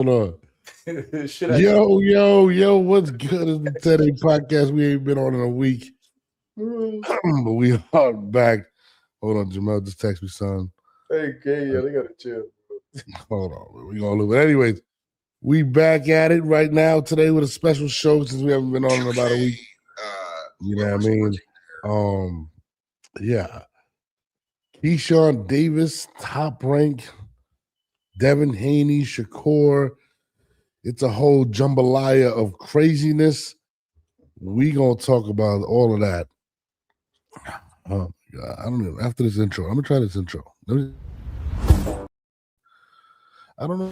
Hold on. Yo, what's good? It's the Teddy podcast. We ain't been on in a week. But we are back. Hold on, Jamel just text me, son. Hey, they gotta chill. Hold on, we gonna lose. But anyways, we back at it right now today with a special show since we haven't been on in about a week. You know what I mean? Yeah. Keyshawn Davis, top rank. Devin Haney, Shakur. It's a whole jambalaya of craziness. We gonna talk about all of that. Oh my God. I don't know. After this intro, I'm gonna try this intro. I don't know.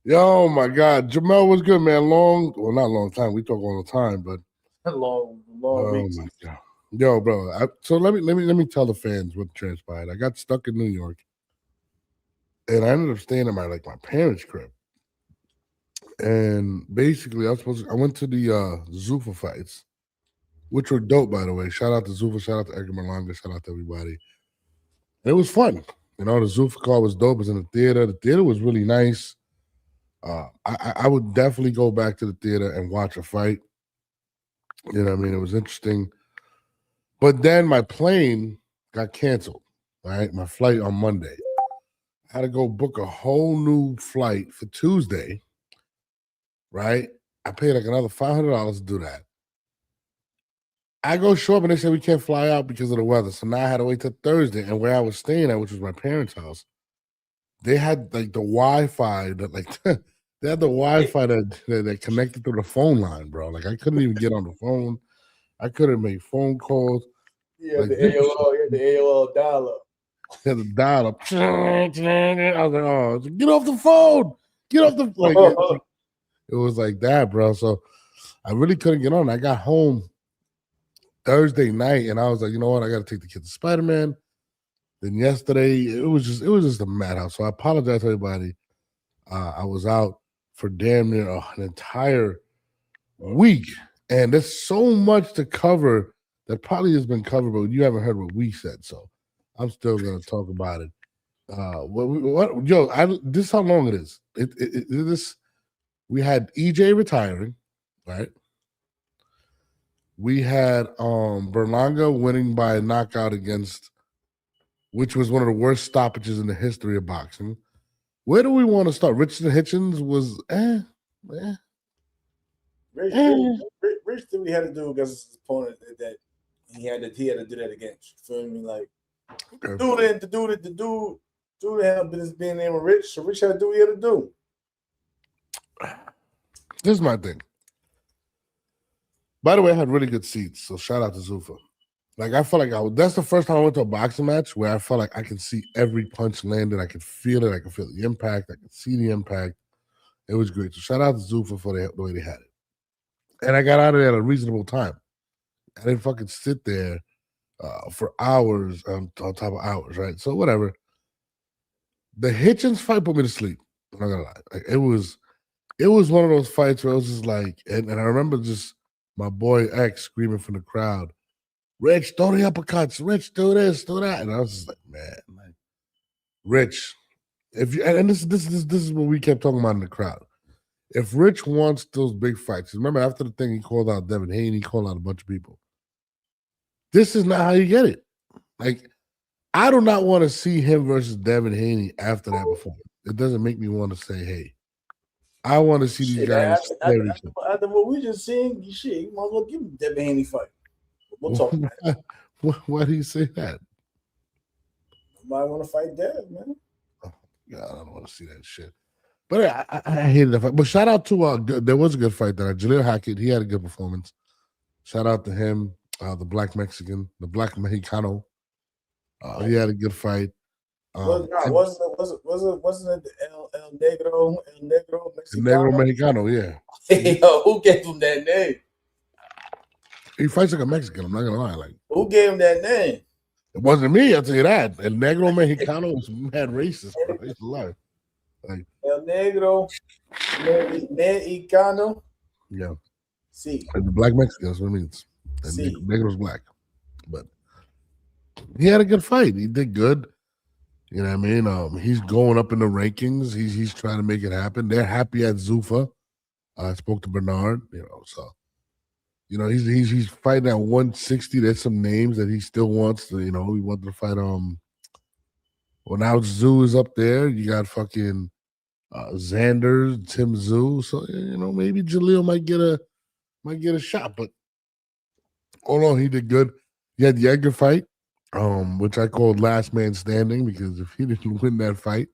Yo, my God. Jamel, what's good, man? Not long time. We talk all the time, but long weeks. My God. Yo, bro. So let me tell the fans what transpired. I got stuck in New York, and I ended up staying at my parents' crib. And basically, I went to the Zuffa fights, which were dope, by the way. Shout out to Zuffa, shout out to Edgar Malanga, shout out to everybody. And it was fun. You know, the Zuffa card was dope. It was in the theater. The theater was really nice. I would definitely go back to the theater and watch a fight. You know what I mean? It was interesting. But then my plane got canceled, right? My flight on Monday. I had to go book a whole new flight for Tuesday, right? I paid another $500 to do that. I go show up and they said we can't fly out because of the weather. So now I had to wait till Thursday. And where I was staying at, which was my parents' house, they had the Wi-Fi that they had the Wi-Fi that connected to the phone line, bro. I couldn't even get on the phone. I couldn't make phone calls. Yeah, the AOL dial-up. Yeah, the dial-up. I was like, oh, get off the phone. Get off the phone. It was like that, bro. So I really couldn't get on. I got home Thursday night, and I was like, you know what? I got to take the kids to Spider-Man. Then yesterday, it was just a madhouse. So I apologize to everybody. I was out for damn near an entire week. And there's so much to cover that probably has been covered, but you haven't heard what we said. So I'm still going to talk about it. This is how long it is. We had EJ retiring, right? We had Berlanga winning by a knockout which was one of the worst stoppages in the history of boxing. Where do we want to start? Richardson Hitchens was Rich thing we had to do against his opponent that he had to do that against. You feel me? The dude had business being named Rich, so Rich had to do what he had to do. This is my thing. By the way, I had really good seats, so shout out to Zuffa. I felt like that's the first time I went to a boxing match where I felt like I could see every punch landed. I could feel it. I could feel the impact. I could see the impact. It was great. So shout out to Zuffa for the way they had it. And I got out of there at a reasonable time. I didn't fucking sit there for hours on top of hours, right? So whatever. The Hitchens fight put me to sleep. I'm not gonna lie. It was one of those fights where it was just and I remember just my boy X screaming from the crowd, Rich, throw the uppercuts. Rich, do this, do that. And I was just like, man, Rich, this is what we kept talking about in the crowd. If Rich wants those big fights, remember after the thing he called out Devin Haney, he called out a bunch of people. This is not how you get it. I do not want to see him versus Devin Haney after that performance. It doesn't make me want to say, hey, I want to see these guys. After what we just seen, you might as well give him Devin Haney fight. We'll talk about it. Why do you say that? Nobody want to fight Dev, man. Oh, God, I don't want to see that shit. But I hated the fight. But shout out to there was a good fight there. Jaleel Hackett, he had a good performance. Shout out to him, the black Mexican, the black Mexicano. He had a good fight. Wasn't it the El Negro Negro Mexicano? Yeah. Yo, who gave him that name? He fights like a Mexican. I'm not gonna lie. Who gave him that name? It wasn't me. I'll tell you that. El Negro Mexicano was mad racist, bro. He's alive. Like El Negro, Mexicano. yeah, See, and the black Mexican. That's what it means. And see. Negro's black, but he had a good fight. He did good. You know what I mean? He's going up in the rankings. He's trying to make it happen. They're happy at Zuffa. I spoke to Bernard. So he's fighting at 160. There's some names that he still wants to. He wanted to fight. Well, now Zoo is up there. You got fucking Xander, Tim Zoo. So maybe Jaleel might get a shot. But oh no, he did good. He had the Edgar fight, which I called last man standing because if he didn't win that fight,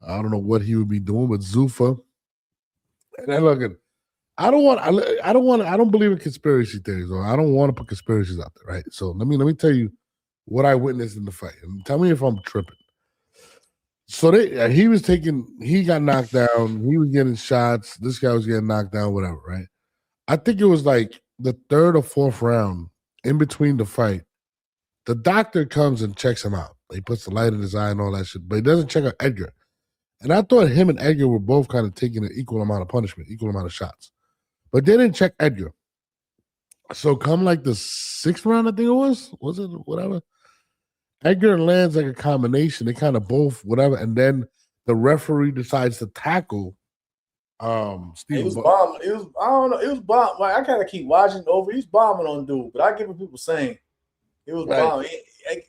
I don't know what he would be doing. But Zuffa, and then look at. I don't believe in conspiracy theories, or I don't want to put conspiracies out there, right? So let me tell you what I witnessed in the fight, and tell me if I'm tripping. So he got knocked down. He was getting shots. This guy was getting knocked down, whatever, right? I think it was like the third or fourth round in between the fight. The doctor comes and checks him out. He puts the light in his eye and all that shit, but he doesn't check out Edgar. And I thought him and Edgar were both kind of taking an equal amount of punishment, equal amount of shots. But they didn't check Edgar. So come like the sixth round, I think it was it whatever? Edgar lands like a combination. They kind of both whatever, and then the referee decides to tackle Steve. He was bombing. It was I don't know. It was bomb. Like, I kind of keep watching over. He's bombing on dude, but I get what people saying. It was bombing.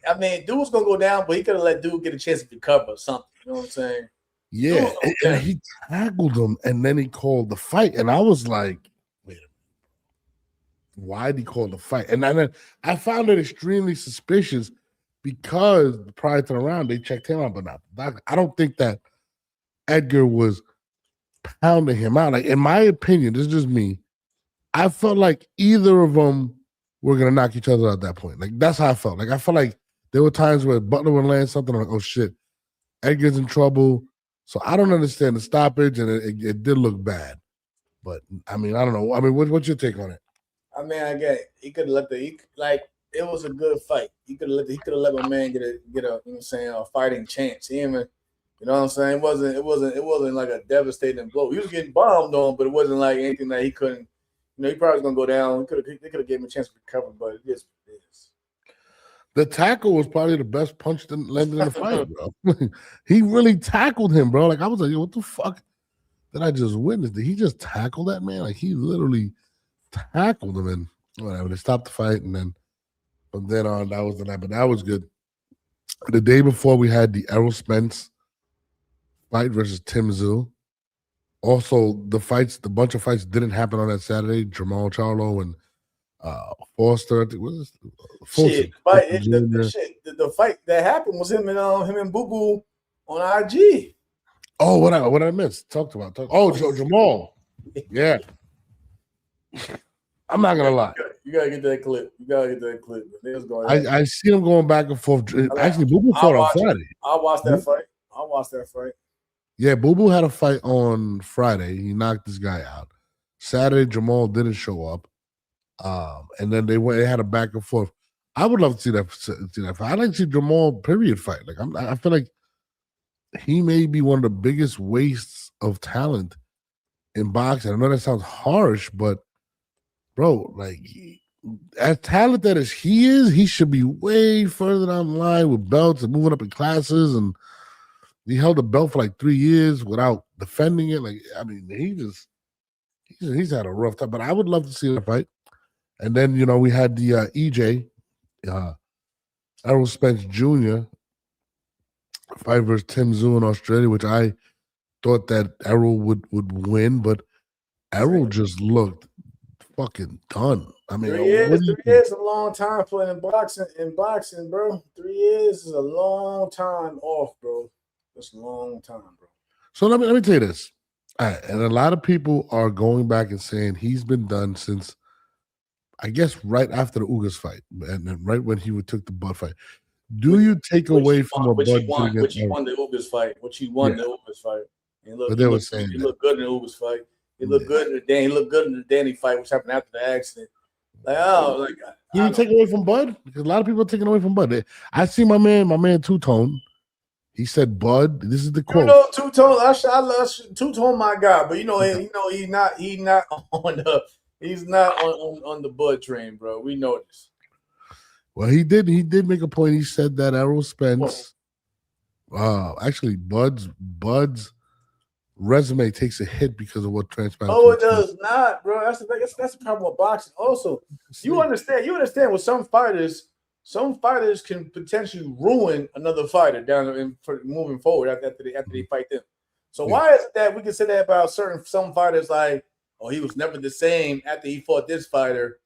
I mean, dude was gonna go down, but he could have let dude get a chance to recover or something. You know what I'm saying? Yeah, and he tackled him, and then he called the fight, and I was like, wait a minute, why did he call the fight? And then I found it extremely suspicious because prior to the round they checked him out, but not. I don't think that Edgar was pounding him out. Like in my opinion, this is just me. I felt like either of them were gonna knock each other out at that point. Like that's how I felt. Like I felt like there were times where Butler would land something. I'm like, oh shit, Edgar's in trouble. So I don't understand the stoppage, and it did look bad. But I mean, I don't know. I mean, what's your take on it? I mean, I get it. He could have it was a good fight. He could have let my man get a you know what I'm saying, a fighting chance. He even, you know what I'm saying? It wasn't like a devastating blow. He was getting bombed on, but it wasn't like anything that he couldn't. He probably was gonna go down. They could have given him a chance to recover, but it is. The tackle was probably the best punch that landed in the fight, bro. He really tackled him, bro. Like I was like, yo, what the fuck did I just witness? Did he just tackle that man? Like he literally tackled him, and whatever. They stopped the fight, and then from then on, that was the night. But that was good. The day before, we had the Errol Spence fight versus Tim Zoo. Also, the bunch of fights didn't happen on that Saturday. Jamal Charlo and Foster, I think, what is it? The fight that happened was him and Boo Boo on IG. Oh, what I missed? Jamal. Yeah. I'm not gonna lie. You gotta get that clip. I see them going back and forth. Actually, Boo Boo fought on Friday. I watched that fight. Yeah, Boo Boo had a fight on Friday. He knocked this guy out. Saturday, Jamal didn't show up. And then they had a back and forth. I would love to see that fight. I'd like to see Jamal period fight. Like I feel like he may be one of the biggest wastes of talent in boxing. I know that sounds harsh, but bro, like as talented as he is, he should be way further down the line with belts and moving up in classes. And he held the belt for like 3 years without defending it. Like, I mean, he's had a rough time. But I would love to see that fight. And then, we had the EJ, Errol Spence Jr. fight versus Tim Zoo in Australia, which I thought that Errol would win, but Errol just looked fucking done. I mean, 3 years is a long time playing in boxing, bro. 3 years is a long time off, bro. That's a long time, bro. So let me tell you this. All right, and a lot of people are going back and saying he's been done since, I guess, right after the Ugas fight, and then right when he took the Bud fight. Do you take away from a Bud? Which he won the Ugas fight. The Ugas fight. And look, but they were saying he looked good in the Ugas fight. He looked good in the Danny. He looked good in the Danny fight, which happened after the accident. Do you take away from Bud? Because a lot of people are taking away from Bud. I see my man Two Tone. He said, "Bud, this is the quote." You know, Two-Tone. I love Two-Tone, my guy, but he's not on the Bud train, bro. We know this. Well, he did make a point. He said that Errol Spence, actually, Bud's resume takes a hit because of what transpired. Oh, it does not, bro. That's the problem with boxing. Also, you understand with some fighters can potentially ruin another fighter moving forward after they fight them. So why is it that we can say that about some fighters, like, oh, he was never the same after he fought this fighter,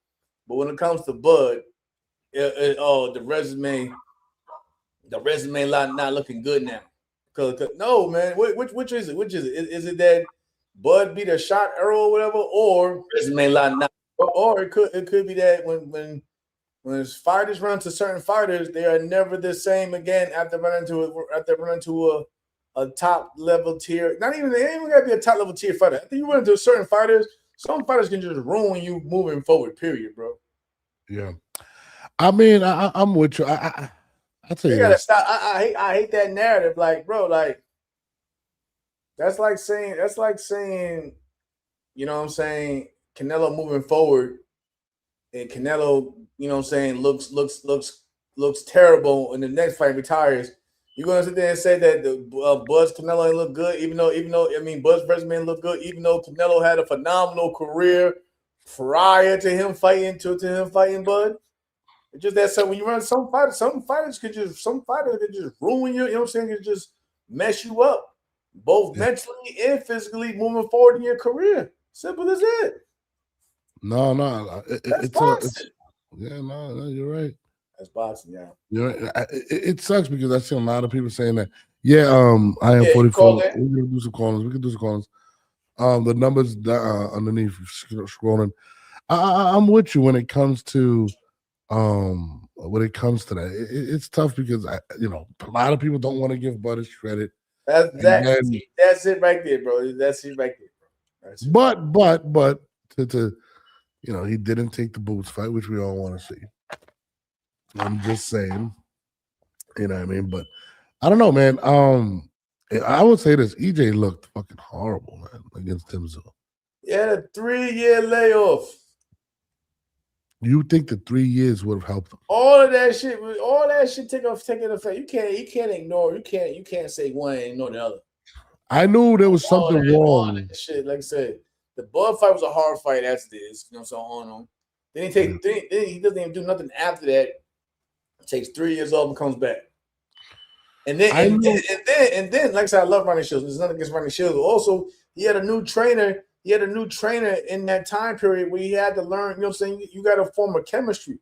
but when it comes to Bud, the resume not looking good now. Cause no, man, which is it? Is it that Bud beat a shot Errol or whatever, or resume not, or it could be that when fighters run to certain fighters, they are never the same again after running to a top level tier. They ain't even gotta be a top level tier fighter. After you run into certain fighters, some fighters can just ruin you moving forward. Period, bro. Yeah, I mean, I'm with you. I tell you, you gotta stop. I hate that narrative. Like, bro, like that's like saying, you know what I'm saying, Canelo moving forward, and Canelo, you know what I'm saying, looks terrible, and the next fight retires. You're gonna sit there and say that the Bud's Canelo ain't look good, even though I mean Bud's resume look good, even though Canelo had a phenomenal career prior to him fighting Bud. It's just that, so when you run some fighters could just ruin you. You know what I'm saying? Could just mess you up, both mentally and physically, moving forward in your career. Simple as it. No, it's boxing. No, you're right. That's boxing, yeah. You're right. It sucks because I see a lot of people saying that. Yeah, I am 44. We can do some callings. The numbers underneath scrolling. I'm with you when it comes to that. It's tough because a lot of people don't want to give Bud his credit. That's it right there, bro. That's it right there, bro. But to he didn't take the Boots fight, which we all want to see. I'm just saying, you know what I mean? But I don't know, man. I would say this: EJ looked fucking horrible, man, against Tim Tszyu. Yeah, a 3-year layoff. You think the 3 years would have helped him? All that shit taking effect. You can't ignore. You can't say one and ignore the other. I knew there was something wrong. That shit, like I said, the Bud fight was a hard fight as it is. You know, so on. Then he doesn't even do nothing after that. It takes 3 years off and comes back. And then, like I said, I love Ronnie Shields. There's nothing against Ronnie Shields. Also, he had a new trainer. He had a new trainer in that time period where he had to learn. You know what I'm saying? You got to form a chemistry.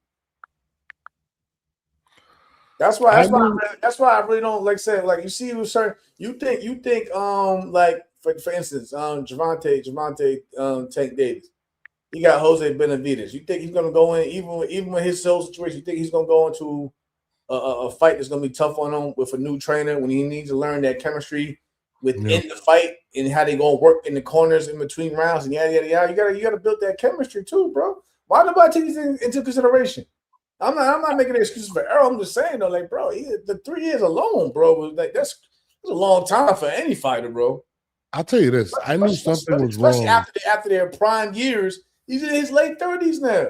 That's why I really don't like saying, like, you see with certain, you think like for instance Javante Tank Davis, he got Jose Benavidez. You think he's gonna go in even with his soul situation? You think he's gonna go into a fight that's gonna be tough on him with a new trainer when he needs to learn that chemistry within the fight and how they gonna work in the corners in between rounds and yada yada yada. You gotta build that chemistry too, bro. Why nobody take these into consideration? I'm not making excuses for Errol. I'm just saying though, like, bro, the 3 years alone, bro, was like that's a long time for any fighter, bro. I'll tell you this: I knew something was wrong. Especially after their prime years. He's in his late 30s now.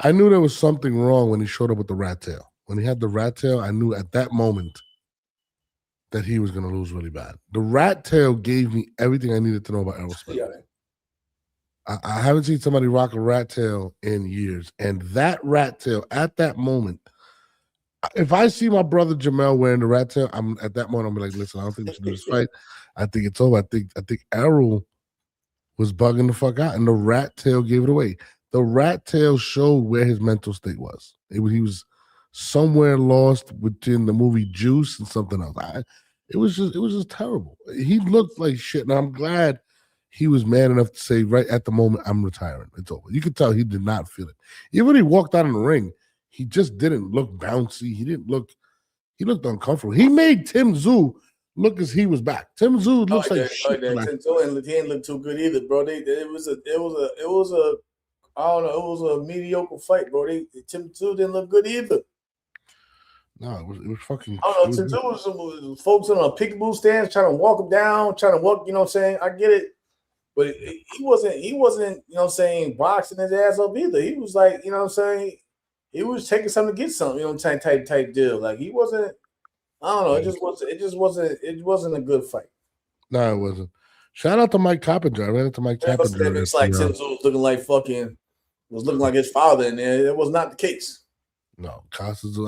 I knew there was something wrong when he showed up with the rat tail. When he had the rat tail, I knew at that moment that he was going to lose really bad. The rat tail gave me everything I needed to know about Errol Spence. Yeah. I haven't seen somebody rock a rat tail in years. And that rat tail, at that moment, if I see my brother Jamel wearing the rat tail, at that moment, I'm like, listen, I don't think we should do this fight. I think it's over. I think Errol was bugging the fuck out, and the rat tail gave it away. The rat tail showed where his mental state was. He was somewhere lost within the movie Juice and something else. It was just terrible. He looked like shit, and I'm glad he was man enough to say right at the moment, I'm retiring. It's over. You could tell he did not feel it. Even when he walked out in the ring, he just didn't look bouncy. He looked uncomfortable. He made Tim Tszyu look as he was back. Tim Tszyu looks like shit. Tim Tszyu and he didn't look too good either, bro. It was a mediocre fight, bro. Tim Tszyu didn't look good either. No, it was fucking. I don't know. There was some folks on a peekaboo stand trying to walk him down, trying to walk. You know what I'm saying? I get it, but he wasn't. You know what I'm saying? Boxing his ass up either. He was like, you know what I'm saying? He was taking something to get something. You know, type deal. Like he wasn't. I don't know. It just wasn't. It wasn't a good fight. No, it wasn't. Shout out to Mike Coppinger. I ran into Mike Coppinger. It's like Tim Tszyu was looking like fucking. Was looking like his father in there. It was not the case. No, Costas.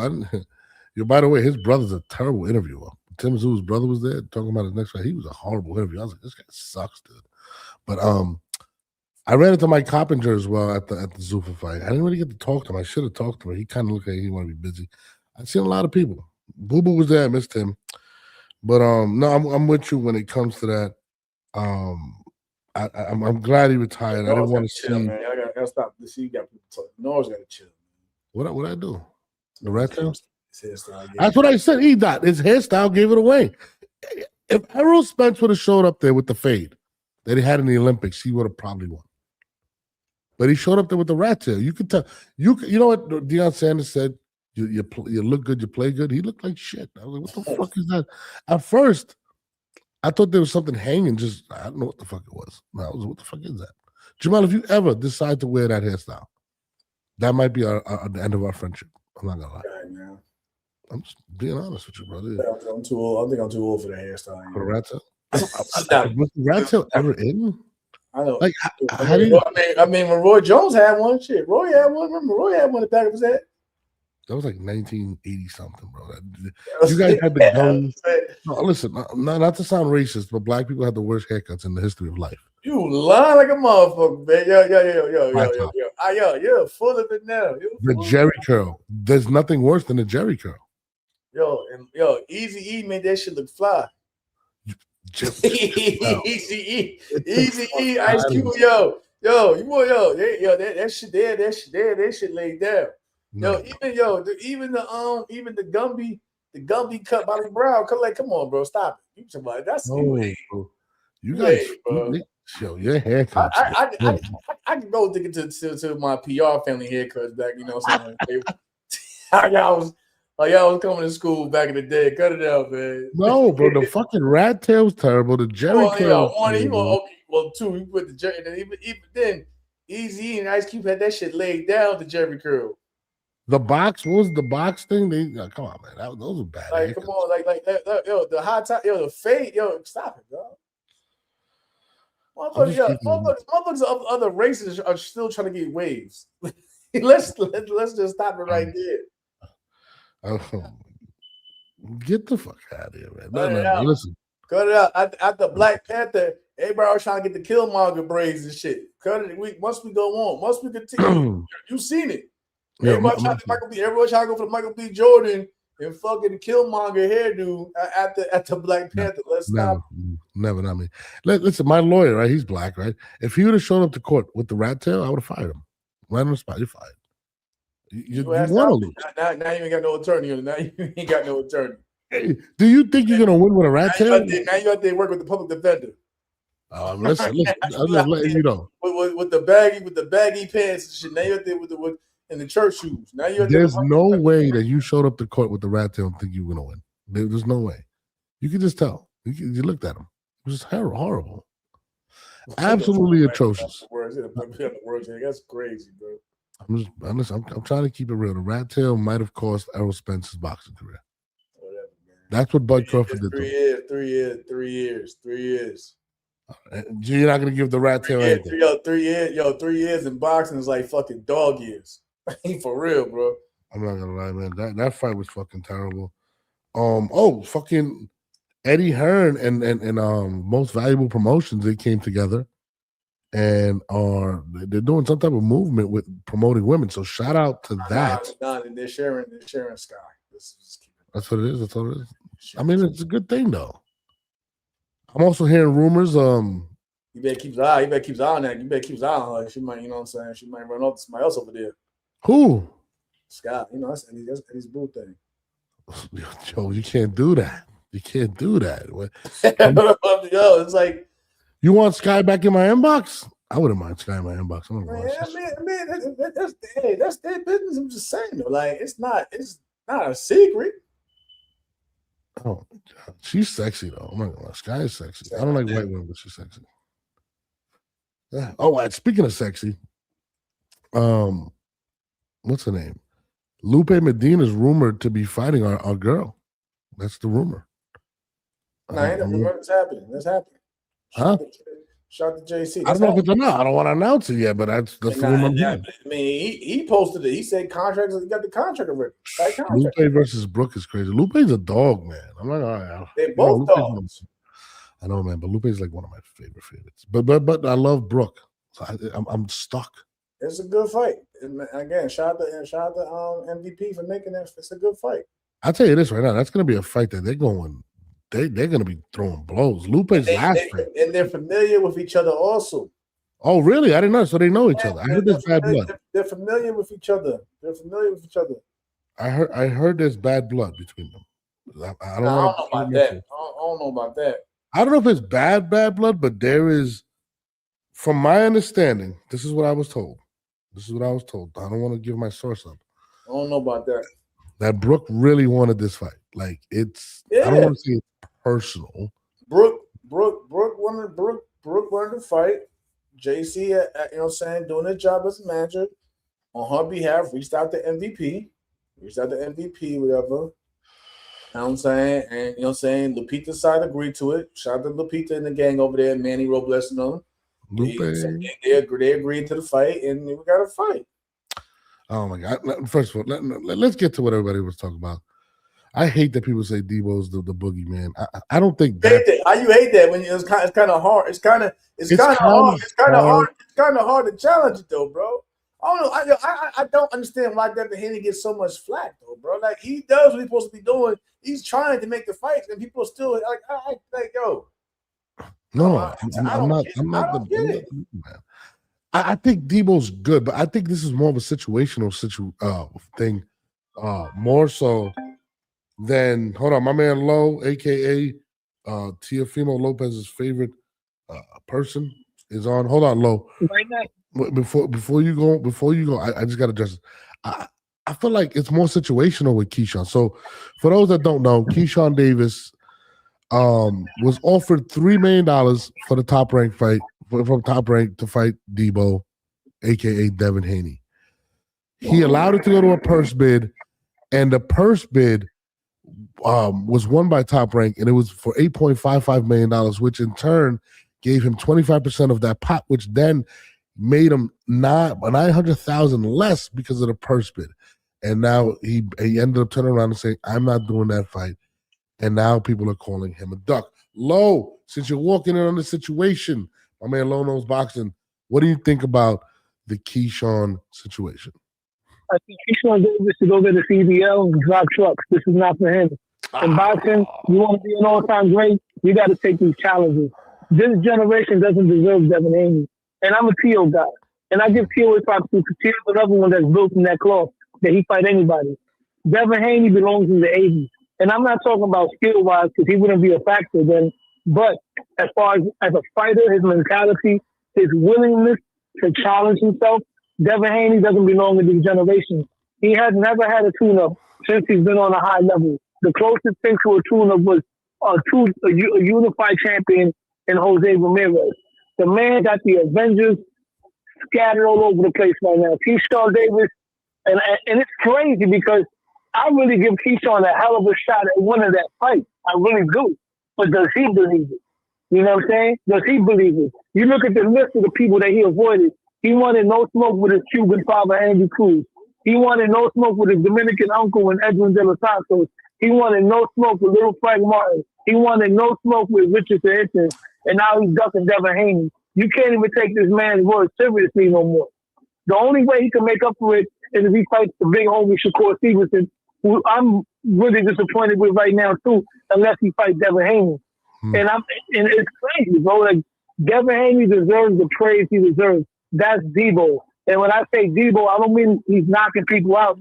By the way, his brother's a terrible interviewer. Tim Tszyu's brother was there talking about his next fight. He was a horrible interview. I was like, this guy sucks, dude. But I ran into Mike Coppinger as well at the Zuffa fight. I didn't really get to talk to him. I should have talked to him. He kind of looked like he wanted to be busy. I've seen a lot of people. Boo Boo was there. I missed him. But no, I'm with you when it comes to that. I'm glad he retired. I didn't want to see. Man. I gotta stop. See, you got people talking. Noah's got to chill. What I do? The rat tail? That's what I said. He died. His hairstyle gave it away. If Errol Spence would have showed up there with the fade that he had in the Olympics, he would have probably won. But he showed up there with the rat tail. You could tell. You know what Deion Sanders said? You look good, you play good. He looked like shit. I was like, what the fuck is that? At first, I thought there was something hanging. I don't know what the fuck it was. I was, what the fuck is that? Jamal, if you ever decide to wear that hairstyle, that might be the end of our friendship. I'm not gonna lie. Right, I'm just being honest with you, brother. I'm too old. I think I'm too old for that hairstyle. For the rat tail? Was the rat tail ever in? I know. Like, how do you? I mean, when Roy Jones had one, shit. Roy had one. Remember, Roy had one at the back of his head. That was like 1980 something, bro. You guys had the gun. No, listen, not to sound racist, but black people had the worst haircuts in the history of life. You lie like a motherfucker, man. Yo. You're full of it now. The Jerry curl. There's nothing worse than the Jerry curl. Yo, Easy E made that shit look fly. Easy E, Ice Cube, that shit there, that shit laid down. No. Even the Gumby cut Bobby Brown. Come on, bro, stop it. You somebody that's bro. You guys, bro. Yo, your haircut. I can go dig to my PR family haircuts back. You know what I'm saying? Y'all was coming to school back in the day. Cut it out, man. No, bro, the fucking rat tail's terrible. The Jerry curl. Well, two. You put the Jerry, and even then, Easy and Ice Cube had that shit laid down. The Jerry curl. The box, what was the box thing? Come on, man. Those were bad. Like, come on, like the high top, the fade, stop it, bro. Motherfuckers of other races are still trying to get waves. let's just stop it right there. Get the fuck out of here, man. No, listen. Cut it out. At the Black Panther, everybody was trying to get the Killmonger braids and shit. Cut it. Once we go on, once we continue, you seen it. Everybody trying to go for the Michael B. Jordan and fucking Killmonger hairdo at the Black Panther. Let's stop. Never, not me. Listen, my lawyer, right? He's black, right? If he would have shown up to court with the rat tail, I would have fired him. Right on the spot, you're fired. You want to lose. Now you ain't got no attorney. Now you ain't got no attorney. Hey, do you think you're gonna win with a rat tail? Now you got to work with the public defender. Listen, I'm just letting you know. With the baggy pants and shit. Now you're there with the church shoes. Now there's no way that you showed up to court with the rat tail and think you were gonna win. There's no way. You can just tell. You looked at him. It was horrible. Absolutely atrocious. That's crazy, bro. I'm trying to keep it real. The rat tail might have cost Errol Spence's boxing career. Whatever, man. That's what Bud Crawford did. 3 years. You're not gonna give the rat tail anything. 3 years. 3 years in boxing is like fucking dog years. For real, bro. I'm not gonna lie, man. That fight was fucking terrible. Fucking Eddie Hearn and Most Valuable Promotions, they came together and they're doing some type of movement with promoting women. So shout out to that. They're sharing Sky. That's what it is. That's all it is. I mean, it's a good thing though. I'm also hearing rumors. You better keep his eye. You better keep his eye on that. You better keep his eye on her. She might, you know what I'm saying? She might run off to somebody else over there. Who? Scott. You know, that's Eddie's boo thing. Joe, you can't do that. You can't do that. Yo, it's like, you want Sky back in my inbox? I wouldn't mind Sky in my inbox. That's their business. I'm just saying though. Like, it's Not a secret. Oh, she's sexy though. I'm not gonna lie. Sky is sexy. I don't like white women, but she's sexy. Yeah. Oh, and speaking of sexy, what's her name? Lupe Medina is rumored to be fighting our girl. That's the rumor. No, ain't no rumor. It's happening. That's happening. Huh? Shout to JC. I don't know if it's enough. I don't want to announce it yet, but that's the rumor. I mean, he posted it. He said contracts. He got the contract already. Lupe versus Brooke is crazy. Lupe's a dog, man. I'm not gonna. They both dogs. I know, man, but Lupe's like one of my favorites. But I love Brooke. So I'm stuck. It's a good fight. Again, shout out to MVP for making that. It's a good fight. I'll tell you this right now. That's going to be a fight that they're going to be throwing blows. Lupe's last fight. And they're familiar with each other also. Oh, really? I didn't know. So they know each other. I heard there's bad blood. They're familiar with each other. I heard there's bad blood between them. I don't know about that. I don't know about that. I don't know if it's bad blood, but there is, from my understanding, this is what I was told. I don't want to give my source up. I don't know about that. That Brooke really wanted this fight. Like it's, I don't want to say it's personal. Brooke wanted to fight. JC, you know what I'm saying, doing his job as a manager on her behalf, reached out to MVP, whatever. You know what I'm saying? And you know what I'm saying, Lupita's side agreed to it. Shout out to Lupita and the gang over there, Manny Robles and them. They agreed to the fight, and we got a fight. Oh my God! First of all, let's get to what everybody was talking about. I hate that people say Debo's the boogeyman. I don't think that. How you hate that when it's kind of hard. It's kind of hard to challenge it though, bro. I don't know. I don't understand why Devin Haney gets so much flack though, bro. Like he does what he's supposed to be doing. He's trying to make the fights, and people are still like yo. No, I'm not the man. I think Debo's good, but I think this is more of a situational thing, more so than my man Lowe, aka Teofimo Lopez's favorite person, is on. Hold on, Lowe. Before you go, I just got to address it. I feel like it's more situational with Keyshawn. So, for those that don't know, Keyshawn Davis was offered $3 million for the Top Rank fight, from Top Rank to fight Debo, aka Devin Haney. He allowed it to go to a purse bid, and the purse bid was won by Top Rank, and it was for $8.55 million, which in turn gave him 25% of that pot, which then made him $900,000 less because of the purse bid. And now he ended up turning around and saying, "I'm not doing that fight." And now people are calling him a duck. Lowe, since you're walking in on the situation, my man Lowe knows boxing. What do you think about the Keyshawn situation? I think Keyshawn Davis should go get a CBL and drop trucks. This is not for him. In boxing, you want to be an all-time great, you got to take these challenges. This generation doesn't deserve Devin Haney. And I'm a Teo guy. And I give Teo his props because Teo's another one that's built from that cloth that he fight anybody. Devin Haney belongs in the 80s. And I'm not talking about skill-wise because he wouldn't be a factor then. But as far as a fighter, his mentality, his willingness to challenge himself, Devin Haney doesn't belong in this generation. He has never had a tune-up since he's been on a high level. The closest thing to a tune-up was a unified champion in Jose Ramirez. The man got the Avengers scattered all over the place right now. Keyshawn Davis, and it's crazy because I really give Keyshawn a hell of a shot at winning that fight. I really do. But does he believe it? You know what I'm saying? Does he believe it? You look at the list of the people that he avoided. He wanted no smoke with his Cuban father, Andy Cruz. He wanted no smoke with his Dominican uncle and Edwin De Los Santos. He wanted no smoke with Little Frank Martin. He wanted no smoke with Richard Hinton. And now he's ducking Devin Haney. You can't even take this man's word seriously no more. The only way he can make up for it is if he fights the big homie Shakur Stevenson, who I'm really disappointed with right now too, unless he fights Devin Haney. And it's crazy, bro. Like Devin Haney deserves the praise he deserves. That's Debo. And when I say Debo, I don't mean he's knocking people out,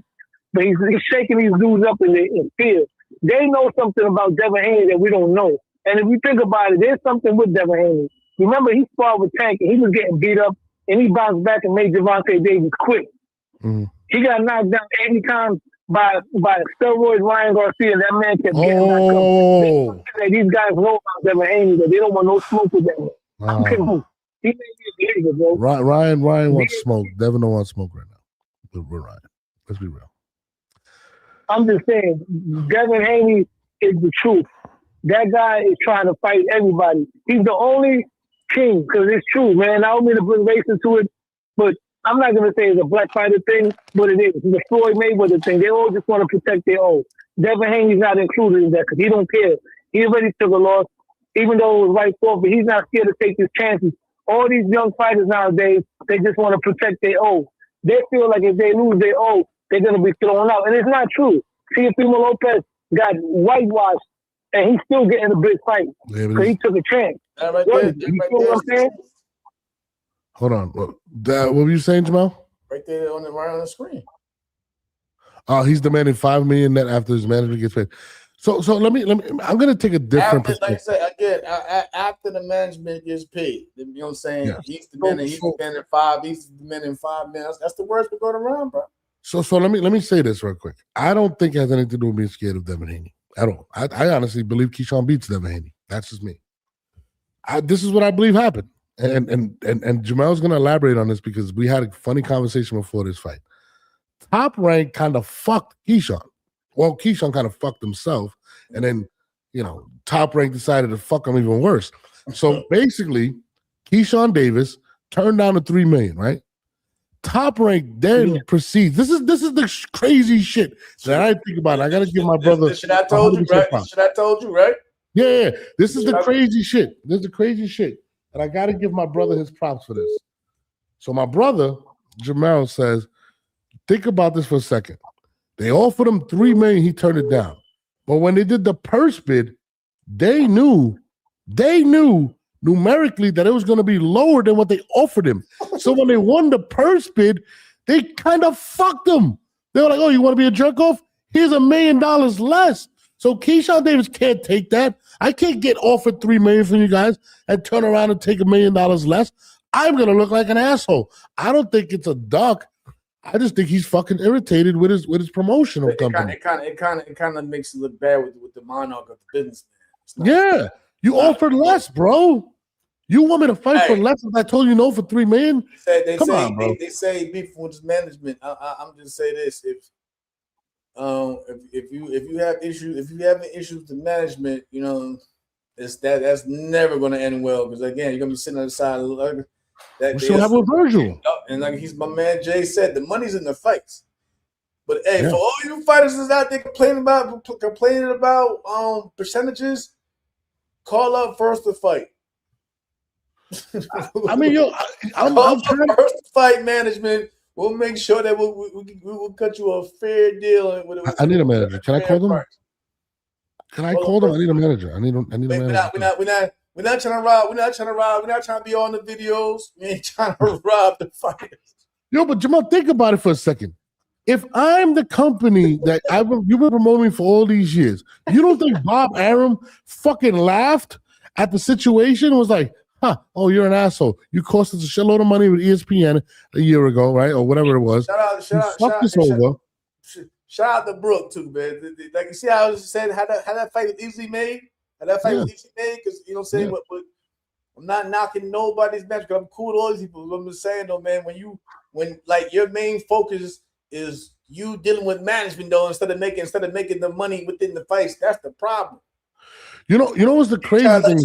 but he's shaking these dudes up in fear. They know something about Devin Haney that we don't know. And if you think about it, there's something with Devin Haney. Remember, he sparred with Tank, and he was getting beat up, and he bounced back and made Gervonta Davis quit. He got knocked down 80 times by steroids Ryan Garcia. That man kept getting back up. These guys know about Devin Haney, that they don't want no smoke with them. He made me a believer, bro. Ryan wants smoke. Devin don't want smoke right now. We're Ryan. Let's be real. I'm just saying, Devin Haney is the truth. That guy is trying to fight everybody. He's the only king, because it's true, man. I don't mean to bring race into it, but I'm not going to say it's a black fighter thing, but it is. It's the Floyd Mayweather thing. They all just want to protect their own. Devin Haney's not included in that because he don't care. He already took a loss, even though it was right for, but he's not scared to take his chances. All these young fighters nowadays, they just want to protect their own. They feel like if they lose their own, they're going to be thrown out. And it's not true. Teofimo Lopez got whitewashed, and he's still getting a big fight because he took a chance. You feel what I'm saying? Hold on. What were you saying, Jamal? Right there on the screen. Oh, he's demanding $5 million net after his management gets paid. So let me. I'm going to take a different perspective. Like I said again, after the management gets paid, you know what I'm saying? Yeah. He's demanding $5. He's demanding $5 million. That's the words we're going around, bro. So let me say this real quick. I don't think it has anything to do with being scared of Devin Haney at all. I honestly believe Keyshawn beats Devin Haney. That's just me. This is what I believe happened. And Jamal's going to elaborate on this because we had a funny conversation before this fight. Top Rank kind of fucked Keyshawn. Well, Keyshawn kind of fucked himself. And then, Top Rank decided to fuck him even worse. So basically, Keyshawn Davis turned down the $3 million, right? Top Rank then proceeds. This is the crazy shit that I think about. I got to give my brother. Should I told you, right? Yeah. This is the crazy shit. This is the crazy shit. And I got to give my brother his props for this. So my brother, Jamal, says, think about this for a second. They offered him $3 million. He turned it down. But when they did the purse bid, they knew numerically that it was going to be lower than what they offered him. So when they won the purse bid, they kind of fucked him. They were like, oh, you want to be a jerk off? Here's $1 million less. So Keyshawn Davis can't take that. I can't get offered $3 million from you guys and turn around and take $1 million less. I'm going to look like an asshole. I don't think it's a duck. I just think he's fucking irritated with his promotional company. It kind of makes it look bad with the monarch of the business. Yeah. You offered less, bro. You want me to fight for less if I told you no for $3 million? They say beef with his management. I'm just saying this: if you have issues with the management, that's never going to end well because again you're gonna be sitting on the side of the we still have a Virgil, and like my man Jay said, the money's in the fights. But hey, for all you fighters that's out there complaining about percentages, call up first to fight. I mean, I'm trying first to fight management. We'll make sure that we will cut you a fair deal. I need a manager. Can I call them? Can I call them? I need a manager. I need a manager. We're not trying to rob. We're not trying to be on the videos. We ain't trying to rob the fighters. But Jamal, think about it for a second. If I'm the company that you've been promoting for all these years, you don't think Bob Arum fucking laughed at the situation and was like, oh, you're an asshole. You cost us a shitload of money with ESPN a year ago, right? Or whatever it was. Shout out to Brooke, too, man. Like, you see how I was saying how that fight was easily made? Because, you know what I'm saying? But I'm not knocking nobody's match because I'm cool with all these people. I'm just saying, though, man, when your main focus is you dealing with management, though, instead of making the money within the fights, that's the problem. You know what's the crazy thing?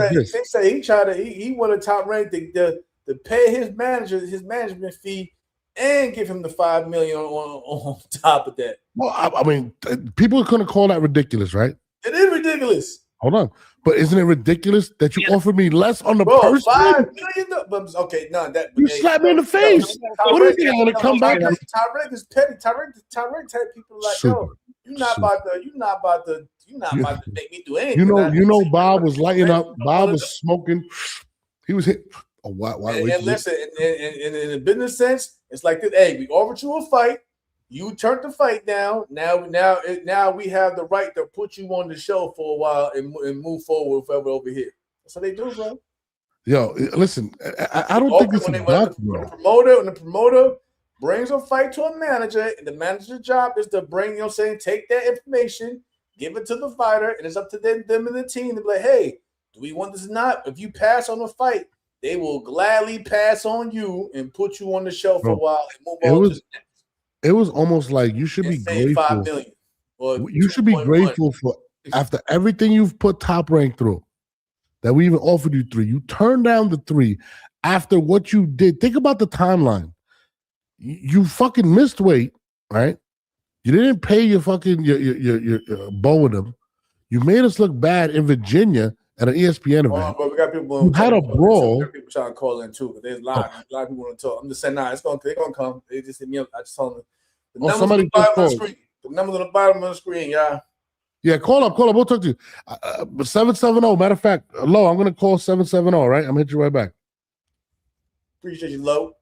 He wanted Top Rank to pay his management fee and give him the $5 million on top of that. Well, I mean, people are going to call that ridiculous, right? It is ridiculous. Hold on, but isn't it ridiculous that you offered me less on the purse? $5 million. Okay, no, that you slapped me in the face. What do you think? I'm going to come back? Tyrek is petty. Tyrek had people like, yo, you're not about to make me do anything. You know, Bob was lighting up. Bob was smoking. He was hit. Oh, why? And listen, in the business sense, it's like this. Hey, we offered you a fight. You turned the fight down. Now we have the right to put you on the show for a while and move forward forever over here. That's what they do, bro. Yo, listen, I don't think it's a duck, bro. When the promoter brings a fight to a manager, and the manager's job is to bring, take that information, give it to the fighter, and it's up to them and the team to be like, hey, do we want this or not? If you pass on the fight, they will gladly pass on you and put you on the shelf for a while and move on to the next. It was almost like you should be grateful. $5 million. You should be grateful for after everything you've put Top Rank through, that we even offered you 3. You turned down the 3 after what you did. Think about the timeline. You fucking missed weight, right? You didn't pay your fucking your bow with them. You made us look bad in Virginia at an ESPN event. But we got people. You had a brawl. We got people trying to call in too, but there's a lot of people want to talk. I'm just saying, they're gonna come. They just hit me up. I just told them the numbers on the bottom of the screen. The numbers on the bottom of the screen, y'all. Yeah, call up. We'll talk to you. 770. Matter of fact, Lo, I'm gonna call 770. Right, I'm gonna hit you right back. Appreciate you, Lo.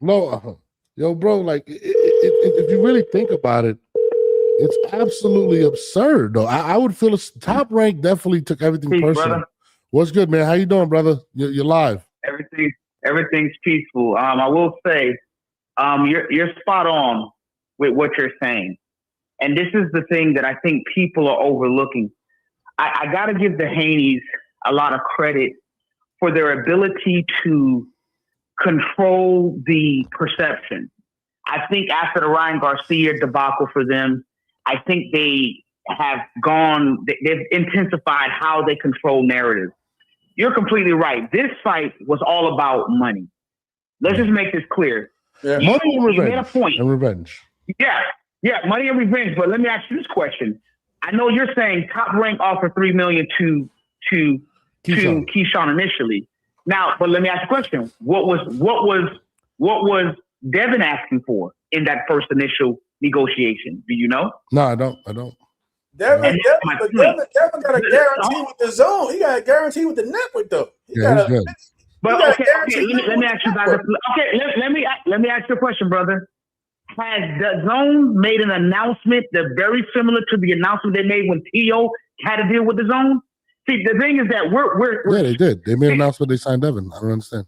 No, yo, bro, like if you really think about it, it's absolutely absurd. Though I would feel Top Rank definitely took everything personal. Brother. What's good, man? How you doing, brother? You're live. Everything's peaceful. I will say, you're spot on with what you're saying, and this is the thing that I think people are overlooking. I got to give the Haneys a lot of credit for their ability to control the perception. I think after the Ryan Garcia debacle for them, I think they've intensified how they control narrative. You're completely right. This fight was all about money. Let's just make this clear. Yeah. Money and revenge. You made a point. And revenge. Yeah, money and revenge. But let me ask you this question. I know you're saying Top Rank offered $3 million to Keyshawn initially. Now, but let me ask you a question. What was Devin asking for in that first initial negotiation? Do you know? No, I don't. Devin got a guarantee with the zone. He got a guarantee with the network, though. Let me ask you about this. Okay, let me ask you a question, brother. Has the zone made an announcement that's very similar to the announcement they made when T.O. had to deal with the zone? See, the thing is that we're they did. They made an announcement they signed Devin. I don't understand.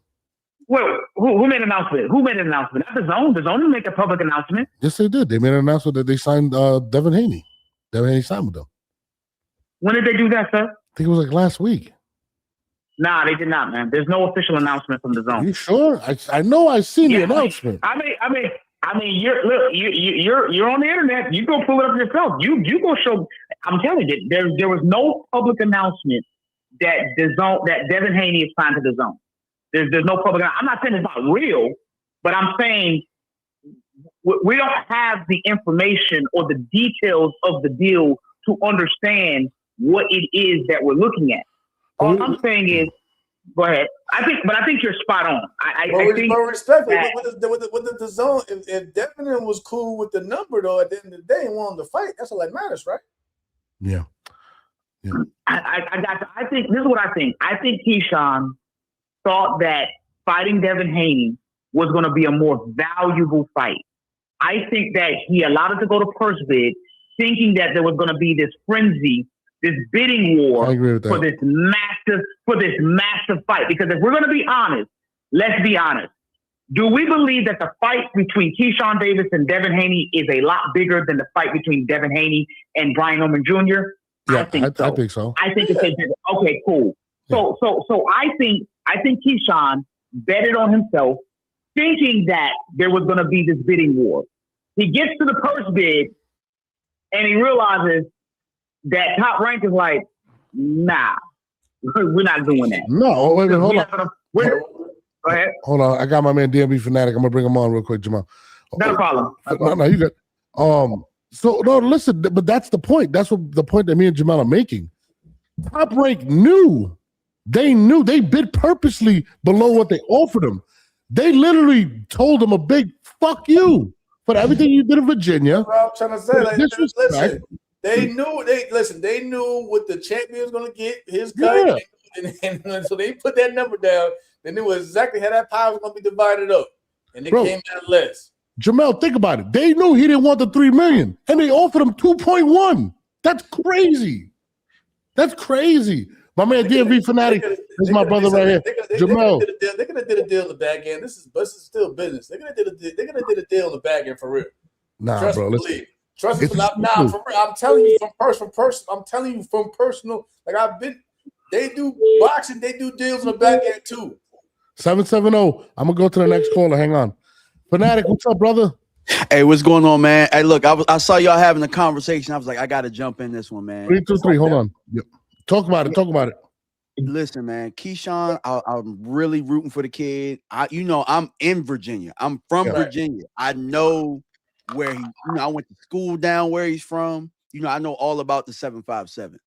Well, who made an announcement? Who made an announcement? Not the zone. The zone didn't make a public announcement. Yes, they did. They made an announcement that they signed Devin Haney. Devin Haney signed with them. When did they do that, sir? I think it was like last week. Nah, they did not, man. There's no official announcement from the zone. You sure? I know I seen the announcement. I mean, you're on the internet. You go pull it up yourself. You go show. I'm telling you, there was no public announcement that Devin Haney is signed to the zone. There's no public. I'm not saying it's not real, but I'm saying we don't have the information or the details of the deal to understand what it is that we're looking at. All I'm saying is, go ahead. I think you're spot on. I think respectfully, with the zone, if Devin was cool with the number though, at the end of the day, and wanted to fight, that's all that matters, right? Yeah. I think this is what I think. I think Keyshawn thought that fighting Devin Haney was going to be a more valuable fight. I think that he allowed it to go to purse bid, thinking that there was going to be this frenzy, this bidding war for this massive fight. Because if we're going to be honest, let's be honest. Do we believe that the fight between Keyshawn Davis and Devin Haney is a lot bigger than the fight between Devin Haney and Brian Norman Jr.? Yeah, I think so. I think it's okay, cool. Yeah. So I think Keyshawn betted on himself, thinking that there was going to be this bidding war. He gets to the purse bid, and he realizes that Top Rank is like, nah, we're not doing that. No, wait a minute, hold on. Go ahead. Hold on, I got my man DMB Fanatic. I'm gonna bring him on real quick, Jamal. No problem. No, you got. So no, listen, but that's the point. That's what the point that me and Jamal are making. Top Rank knew. They bid purposely below what they offered them. They literally told them a big fuck you for everything you did in Virginia. That's what I'm trying to say. Like, listen, they knew what the champion was going to get, his cut. Yeah. And so they put that number down. They knew exactly how that pie was going to be divided up. And it came out less. Jamel, think about it. They knew he didn't want the $3 million, and they offered him 2.1. That's crazy. My man DMV Fanatic. This is my brother right here. Jamel. They could have did a deal in the back end. This is still business. They could have did a deal in the back end for real. Nah, Trust bro. me, Listen. Trust me. Nah, for real. I'm telling you from person. I'm telling you from personal. Like they do boxing. They do deals in the back end too. 770. I'm gonna go to the next caller. Hang on. Fanatic, what's up, brother? Hey, what's going on, man? Hey, look, I saw y'all having a conversation. I was like, I got to jump in this one, man. 323. Hold on. Yep. Talk about it. Listen, man, Keyshawn, I'm really rooting for the kid. I'm in Virginia. I'm from Virginia. I know where he. I went to school down where he's from. I know all about the 757.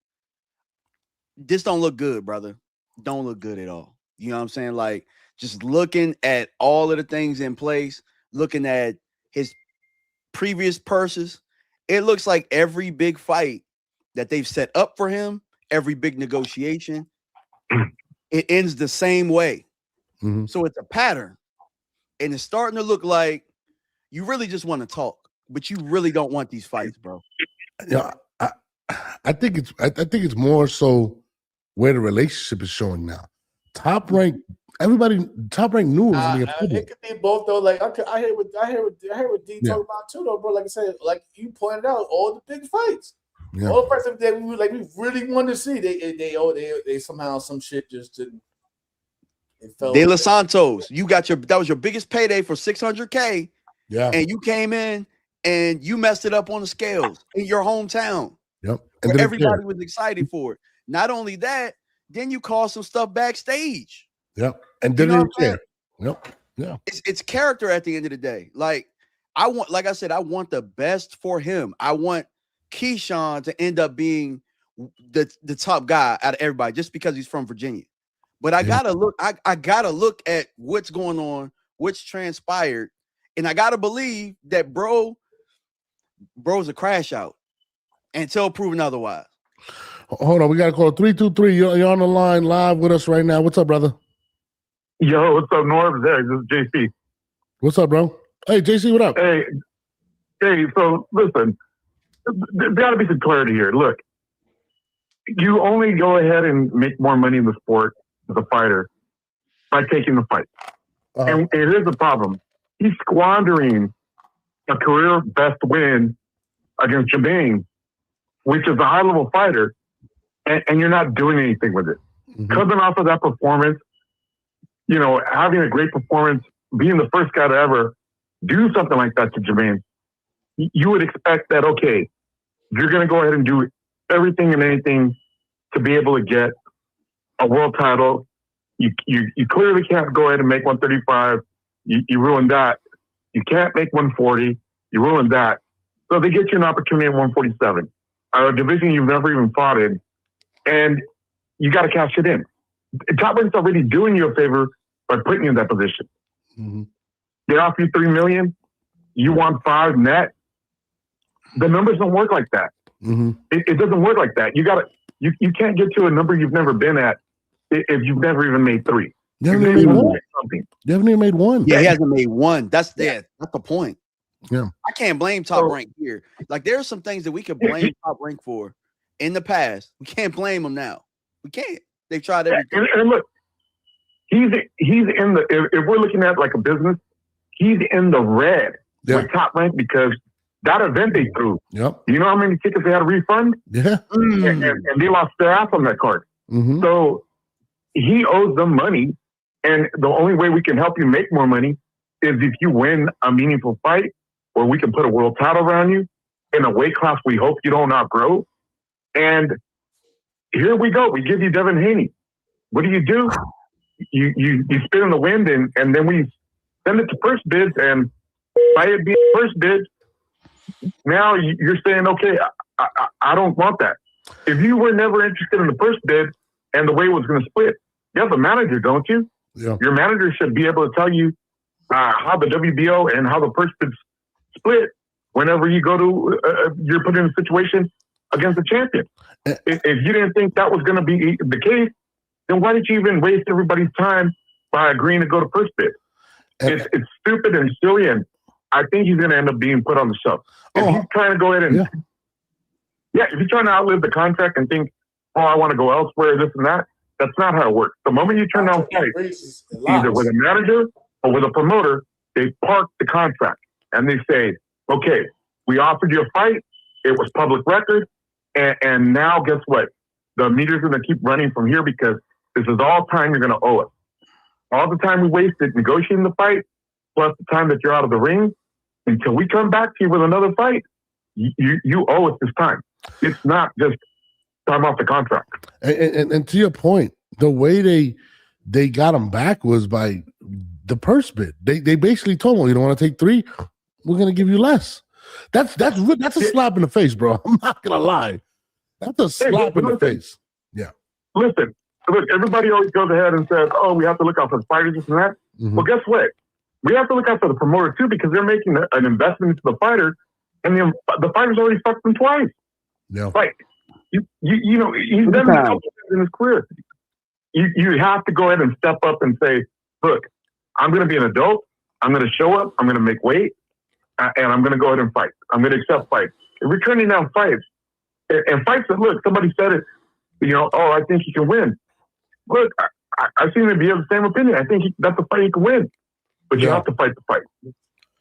This don't look good, brother. Don't look good at all. You know what I'm saying? Like, just looking at all of the things in place, looking at his previous purses, it looks like every big fight that they've set up for him, every big negotiation, it ends the same way. Mm-hmm. So it's a pattern. And it's starting to look like you really just want to talk, but you really don't want these fights, bro. Yeah, I think it's more so where the relationship is showing now. Top rank knew it was gonna get public. It could be both though. Like I hear what D talking about too though, bro. Like I said, like you pointed out, all the big fights, all the fights that we really wanted to see. They somehow some shit just didn't. De Los Santos, that was your biggest payday for $600K. Yeah, and you came in and you messed it up on the scales in your hometown. Yep, and everybody was excited for it. Not only that, then you caused some stuff backstage. Yep, and didn't care. Yep, yeah. It's character at the end of the day. Like I want the best for him. I want Keyshawn to end up being the top guy out of everybody just because he's from Virginia. But I gotta look. I gotta look at what's going on, what's transpired, and I gotta believe that bro's a crash out until proven otherwise. Hold on, we gotta call 323. You're on the line live with us right now. What's up, brother? Yo, what's up, Norm? This is JC. What's up, bro? Hey, JC, what up? Hey. So listen, there got to be some clarity here. Look, you only go ahead and make more money in the sport as a fighter by taking the fight. And here's the problem: he's squandering a career best win against Jermaine, which is a high-level fighter, and you're not doing anything with it. Mm-hmm. Coming off of that performance, having a great performance, being the first guy to ever do something like that to Jermaine, you would expect that, okay, you're going to go ahead and do everything and anything to be able to get a world title. You clearly can't go ahead and make 135. You ruined that. You can't make 140. You ruined that. So they get you an opportunity at 147, a division you've never even fought in, and you got to cash it in. Top Rank's already doing you a favor by putting you in that position. Mm-hmm. They offer you $3 million. You want $5 net. The numbers don't work like that. Mm-hmm. It doesn't work like that. You can't get to a number you've never been at if you've never even made $3. You haven't even made one. Yeah, he hasn't made one. That's the point. Yeah, I can't blame Top Rank here. Like there are some things that we could blame Top Rank for in the past. We can't blame them now. We can't. They've tried everything. And look, he's in the. If we're looking at like a business, he's in the red with Top Rank because that event they threw. Yep. You know how many tickets they had to refund? Yeah. And they lost their ass on that card. Mm-hmm. So he owes them money, and the only way we can help you make more money is if you win a meaningful fight where we can put a world title around you in a weight class we hope you don't outgrow. And here we go. We give you Devin Haney. What do? You spin in the wind, and then we send it to first bids, and by it being first bid, now you're saying, okay, I don't want that. If you were never interested in the first bid and the way it was going to split, you have a manager, don't you? Yeah. Your manager should be able to tell you how the WBO and how the first bids split whenever you go to you're put in a situation against a champion. If you didn't think that was going to be the case, then why did you even waste everybody's time by agreeing to go to first bid? It's stupid and silly, and I think he's going to end up being put on the shelf. If he's trying to go ahead and if he's trying to outlive the contract and think, oh, I want to go elsewhere, this and that. That's not how it works. The moment you turn down fights, either with a manager or with a promoter, they park the contract and they say, okay, we offered you a fight. It was public record. And now guess what? The meter's going to keep running from here because this is all time you're going to owe us. All the time we wasted negotiating the fight, plus the time that you're out of the ring, until we come back to you with another fight, you owe us this time. It's not just time off the contract. And to your point, the way they got him back was by the purse bid. They basically told him, you don't want to take 3, we're going to give you less. That's a slap in the face, bro. I'm not going to lie. That's a slap in the face. Yeah. Listen, look, everybody always goes ahead and says, oh, we have to look out for the fighters, this and that. Mm-hmm. Well, guess what? We have to look out for the promoter, too, because they're making an investment into the fighter, and the fighter's already fucked them twice. Yeah. Like, you know, he's never in his career. You have to go ahead and step up and say, look, I'm going to be an adult. I'm going to show up. I'm going to make weight. And I'm going to go ahead and fight. I'm going to accept fights. If we're turning down fights, and fights that, look, somebody said it, you know, oh, I think he can win. Look, I seem to be of the same opinion. I think that's a fight he can win. But you have to fight the fight.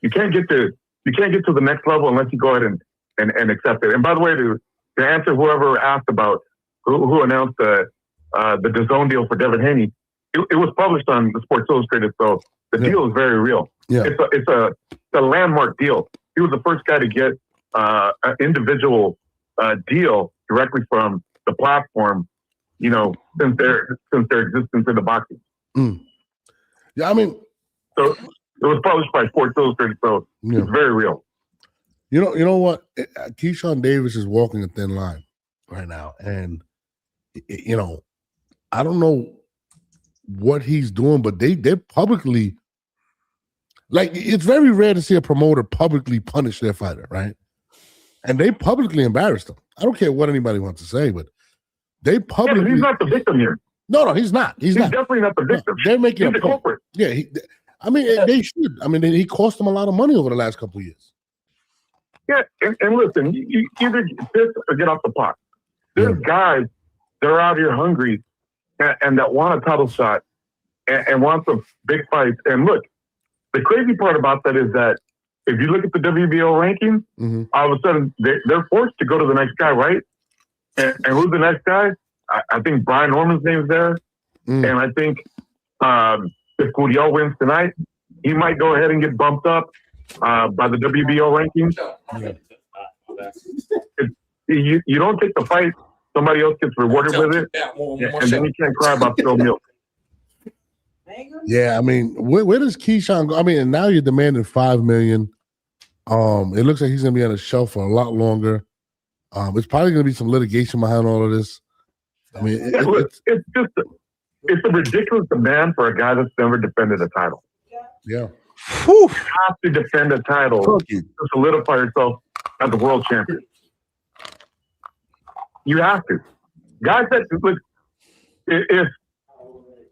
You can't get to the next level unless you go ahead and accept it. And by the way, to answer whoever asked about who announced the DAZN deal for Devin Haney, it was published on the Sports Illustrated, so the deal is very real. Yeah. It's a landmark deal. He was the first guy to get an individual deal directly from the platform, you know, since their existence in the boxing. Mm. Yeah, I mean, so it was published by Sports Illustrated, so it's very real. You know what? Keyshawn Davis is walking a thin line right now, and you know, I don't know what he's doing, but they're publicly, like, it's very rare to see a promoter publicly punish their fighter, right? And they publicly embarrassed him. I don't care what anybody wants to say, but they publicly. Yeah, he's not the victim here. No, he's not. He's not. Definitely not the victim. No, they're making a culprit. Yeah, they should. I mean, he cost them a lot of money over the last couple of years. Yeah, and listen, you either get this or get off the pot. There's guys that are out here hungry and that want a title shot and want some big fights. And look, the crazy part about that is that if you look at the WBO rankings, all of a sudden they're forced to go to the next guy, right? And who's the next guy? I think Brian Norman's name's there. And I think if Curiel wins tonight, he might go ahead and get bumped up by the WBO rankings. You don't take the fight, somebody else gets rewarded with it, and then you can't cry about spilled milk. Yeah, I mean, where does Keyshawn go? I mean, and now you're demanding $5 million. It looks like he's gonna be on the shelf for a lot longer. It's probably gonna be some litigation behind all of this. I mean, it's a ridiculous demand for a guy that's never defended a title. Yeah. You have to defend a title to solidify yourself as a world champion. You have to. Guys that look, if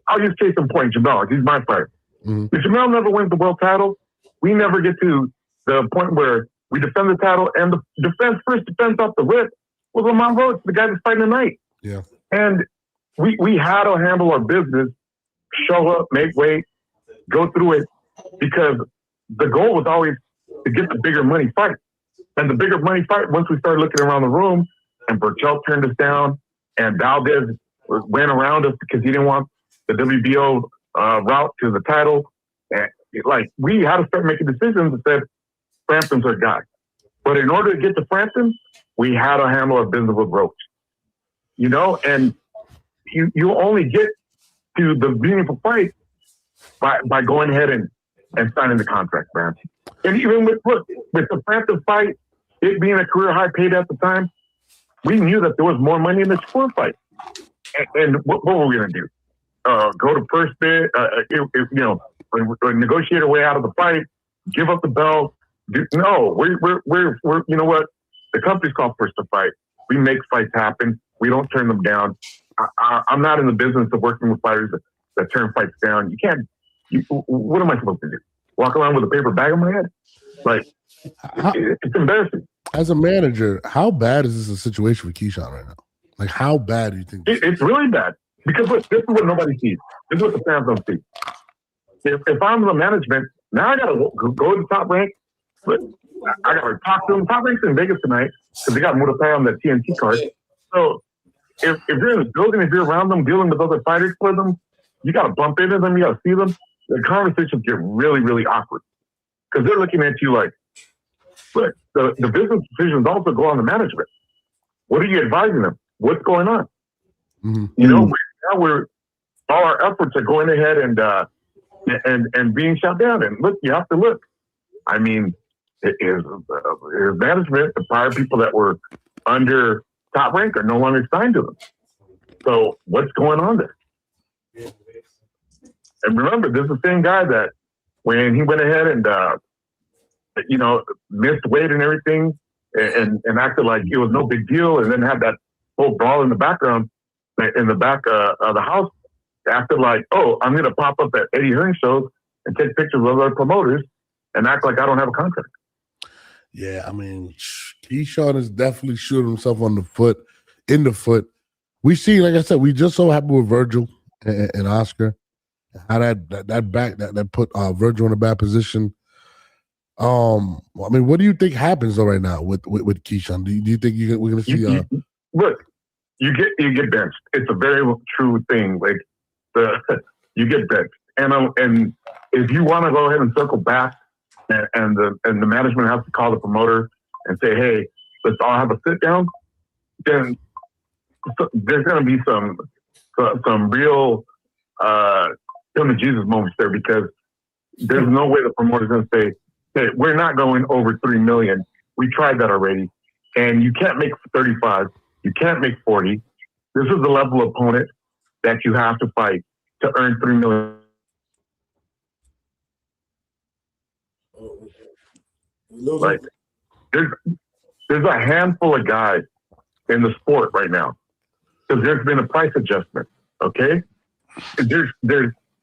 I'll just case in point, Jamel, he's my fighter. If Jamel never wins the world title, we never get to the point where we defend the title, and the first defense off the rip was Lamont Rhodes, the guy that's fighting tonight. Yeah. And we had to handle our business, show up, make weight, go through it, because the goal was always to get the bigger money fight. And the bigger money fight, once we started looking around the room, and Burchell turned us down, and Valdez went around us because he didn't want the WBO route to the title. And we had to start making decisions that said, Frampton's our guy. But in order to get to Frampton, we had to handle our business with Roach. You know, and you only get to the meaningful fight by going ahead and signing the contract, man. And even with the Frampton fight, it being a career high paid at the time, we knew that there was more money in the Shakur fight. And what were we going to do? Go to first bid, negotiate our way out of the fight, give up the belt. No, we're you know what? The company's called First to Fight. We make fights happen. We don't turn them down. I'm not in the business of working with fighters that turn fights down. You can't. What am I supposed to do? Walk around with a paper bag on my head? It's embarrassing. As a manager, how bad is this a situation for Keyshawn right now? Like, how bad do you think? It's really bad because look, this is what nobody sees. This is what the fans don't see. If I'm the management, now I got to go to the Top Rank. But I got to talk to them. Top Rank's in Vegas tonight because they got more to pay on that TNT card. So if you're in the building, if you're around them, dealing with other fighters for them, you got to bump into them. You got to see them. The conversations get really, really awkward because they're looking at you like, look, the business decisions also go on the management. What are you advising them? What's going on? Mm-hmm. You know, now all our efforts are going ahead and being shut down. And look, you have to look. I mean, his management, the prior people that were under Top Rank are no longer signed to them. So what's going on there? And remember, this is the same guy that when he went ahead and, missed weight and everything and acted like it was no big deal and then had that whole brawl in the background, in the back of the house, acted like, oh, I'm going to pop up at Eddie Hearn shows and take pictures of other promoters and act like I don't have a contract. Yeah, I mean, Keyshawn is definitely shooting himself in the foot. We see, like I said, we just so happy with Virgil and Oscar, how that put Virgil in a bad position. I mean, what do you think happens though right now with Keyshawn? Do you think we're going to see? Look, you get benched. It's a very true thing. Like you get benched, and if you want to go ahead and circle back, and the management has to call the promoter and say, hey, let's all have a sit down, then there's going to be some real come to Jesus moments there because there's no way the promoter's going to say, hey, we're not going over 3 million. We tried that already. And you can't make 35. You can't make 40. This is the level of opponent that you have to fight to earn 3 million. Like, there's a handful of guys in the sport right now because there's been a price adjustment. Okay, there's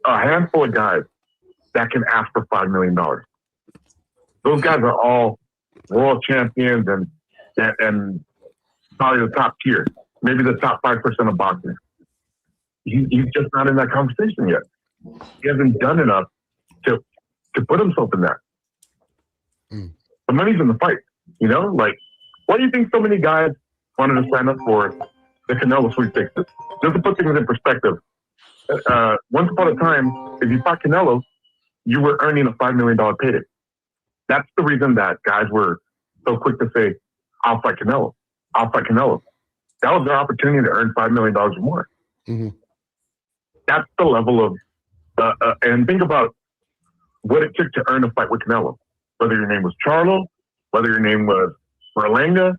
a handful of guys that can ask for $5 million. Those guys are all world champions and probably the top tier, maybe the top 5% of boxing. He's just not in that conversation yet. He hasn't done enough to put himself in that. The money's in the fight, you know? Like, why do you think so many guys wanted to sign up for the Canelo sweepstakes? Just to put things in perspective, once upon a time, if you fought Canelo, you were earning a $5 million payday. That's the reason that guys were so quick to say, I'll fight Canelo. I'll fight Canelo. That was their opportunity to earn $5 million or more. Mm-hmm. That's the level of, and think about what it took to earn a fight with Canelo. Whether your name was Charlo, whether your name was Berlanga,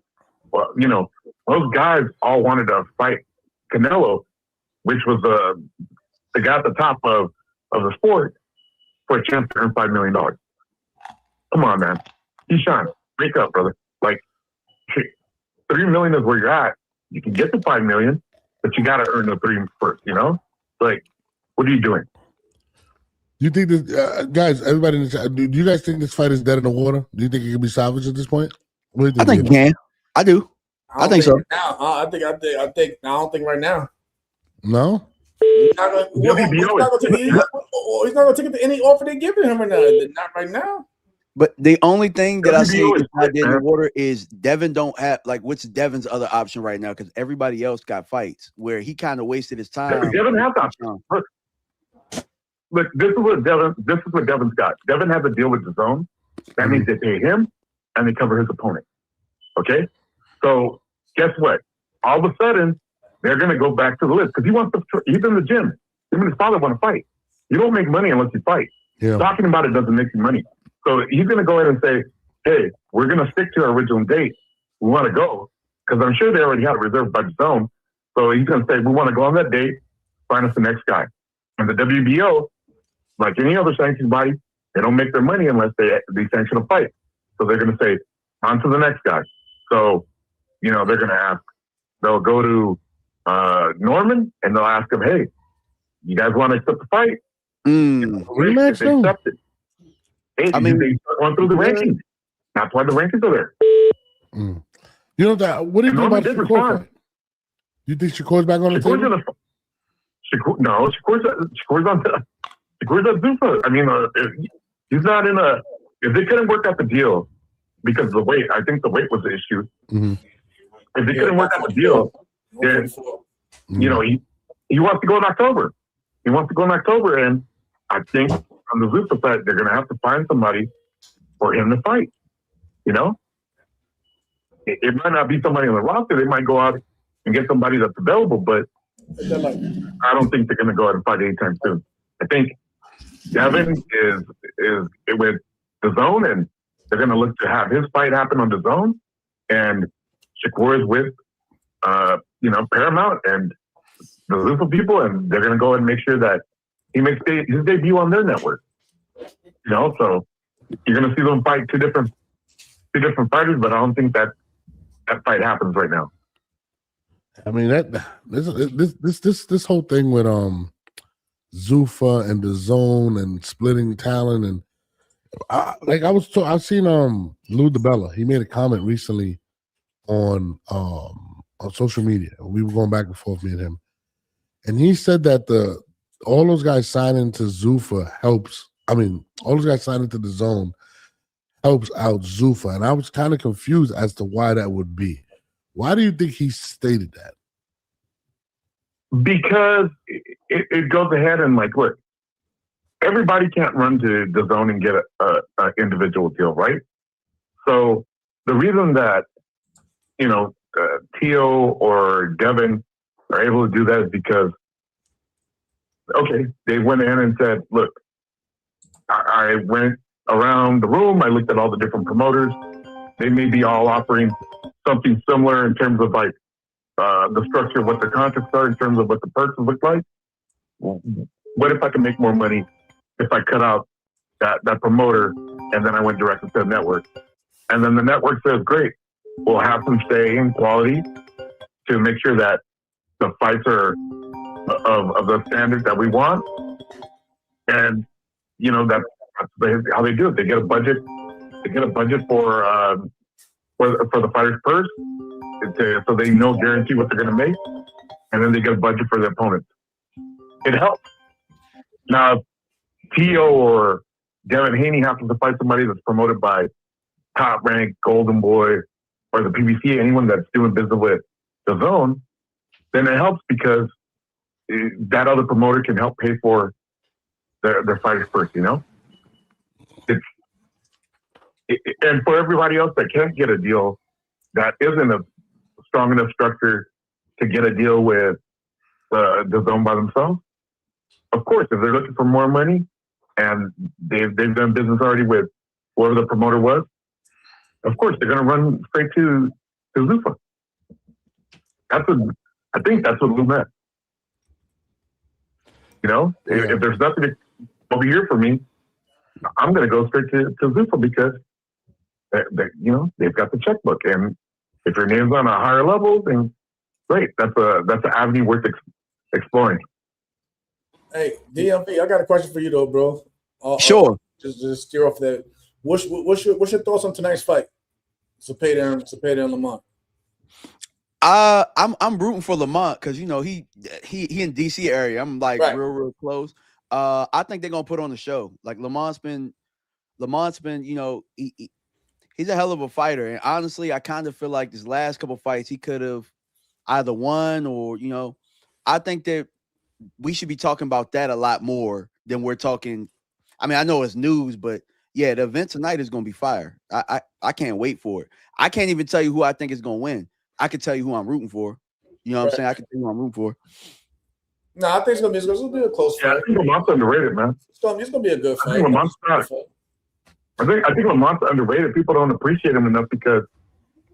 well, you know, those guys all wanted to fight Canelo, which was the guy at the top of the sport, for a chance to earn $5 million. Come on, man. Keyshawn, wake up, brother. Like, $3 million is where you're at. You can get to $5 million, but you got to earn the 3 first, you know? Like, what are you doing? Do you think this, guys, everybody in the chat, do you guys think this fight is dead in the water? Do you think it can be salvaged at this point? What do you think? I think it can. I do. I think so. Now, I don't think right now. No? He's not going to take it to any offer they're giving him right now. Not right now. But the only thing that I see is not dead in the water is Devin don't have, like, what's Devin's other option right now? Because everybody else got fights where he kind of wasted his time. Devin has options. Look, this is what Devin's got. Devin has a deal with DAZN. That means they pay him and they cover his opponent. Okay? So guess what? All of a sudden, they're going to go back to the list because he's in the gym. Him and his father want to fight. You don't make money unless you fight. Yeah. Talking about it doesn't make you money. So he's going to go ahead and say, hey, we're going to stick to our original date. We want to go because I'm sure they already had it reserved by DAZN. So he's going to say, we want to go on that date, find us the next guy. And the WBO, like any other sanctioned body, they don't make their money unless they sanction a fight. So they're going to say, on to the next guy. So, you know, they're going to ask, they'll go to Norman and they'll ask him, hey, you guys want to accept the fight? Rematch they accept it. Hey, I mean, they start going through the rankings. That's why the rankings are there. You know that? What do you think about the fight? You think Shakur's back on the table? Shakur's on Zuffa. I mean, he's not in a. If they couldn't work out the deal because of the weight, I think the weight was the issue. Mm-hmm. If they couldn't work out the deal, then he wants to go in October. He wants to go in October, and I think on the Zuffa side, they're going to have to find somebody for him to fight. You know, it might not be somebody on the roster. They might go out and get somebody that's available, but I don't think they're going to go out and fight anytime soon. I think Devin is with the zone, and they're going to look to have his fight happen on the zone, and Shakur is with Paramount and the Zuffa people, and they're going to go ahead and make sure that he makes his debut on their network. You know, so you're going to see them fight two different fighters, but I don't think that fight happens right now. I mean this whole thing with Zuffa and the zone and splitting talent, and I've seen Lou DiBella. He made a comment recently on social media. We were going back and forth, me and him, and he said that all those guys signing to Zuffa helps. I mean, all those guys signing to the zone helps out Zuffa, and I was kind of confused as to why that would be. Why do you think he stated that? Because it goes ahead and look, everybody can't run to the zone and get an individual deal, right? So the reason that Tio or Devin are able to do that is because, okay, they went in and said, look, I went around the room, I looked at all the different promoters. They may be all offering something similar in terms of the structure of what the contracts are, in terms of what the perks look like. What if I can make more money if I cut out that promoter and then I went directly to the network? And then the network says, great, we'll have them stay in quality to make sure that the fights are of the standards that we want. And, that's how they do it. They get a budget. They get a budget for the fighters first, so they guarantee what they're going to make, and then they get a budget for the opponents. It helps. Now, Tio or Devin Haney happens to fight somebody that's promoted by Top Rank, Golden Boy, or the PBC, anyone that's doing business with the zone, then it helps because that other promoter can help pay for their fighters first, and for everybody else that can't get a deal, that isn't a strong enough structure to get a deal with the zone by themselves. Of course, if they're looking for more money and they've done business already with whoever the promoter was, of course they're going to run straight to Zuffa. I think that's what Lou meant. If there's nothing over here for me, I'm going to go straight to Zuffa because they've got the checkbook, and if your name's on a higher level, then great. That's an avenue worth exploring. Hey, DMV, I got a question for you though, bro. Sure. Just steer off that. What's your thoughts on tonight's fight? Zepeda and Lamont. I'm rooting for Lamont because he in DC area. I'm real close. I think they're gonna put on the show. Like Lamont's been he's a hell of a fighter, and honestly, I kind of feel like this last couple fights he could have either won or I think that we should be talking about that a lot more than we're talking. I mean, I know it's news, but yeah, the event tonight is gonna be fire. I can't wait for it. I can't even tell you who I think is gonna win. I can tell you who I'm rooting for. You know what I'm saying? I can tell you who I'm rooting for. No, I think it's gonna be a close fight. I think Lamont's underrated, man. It's gonna be a good fight. I think Lamont's not. I think Lamont's underrated. People don't appreciate him enough because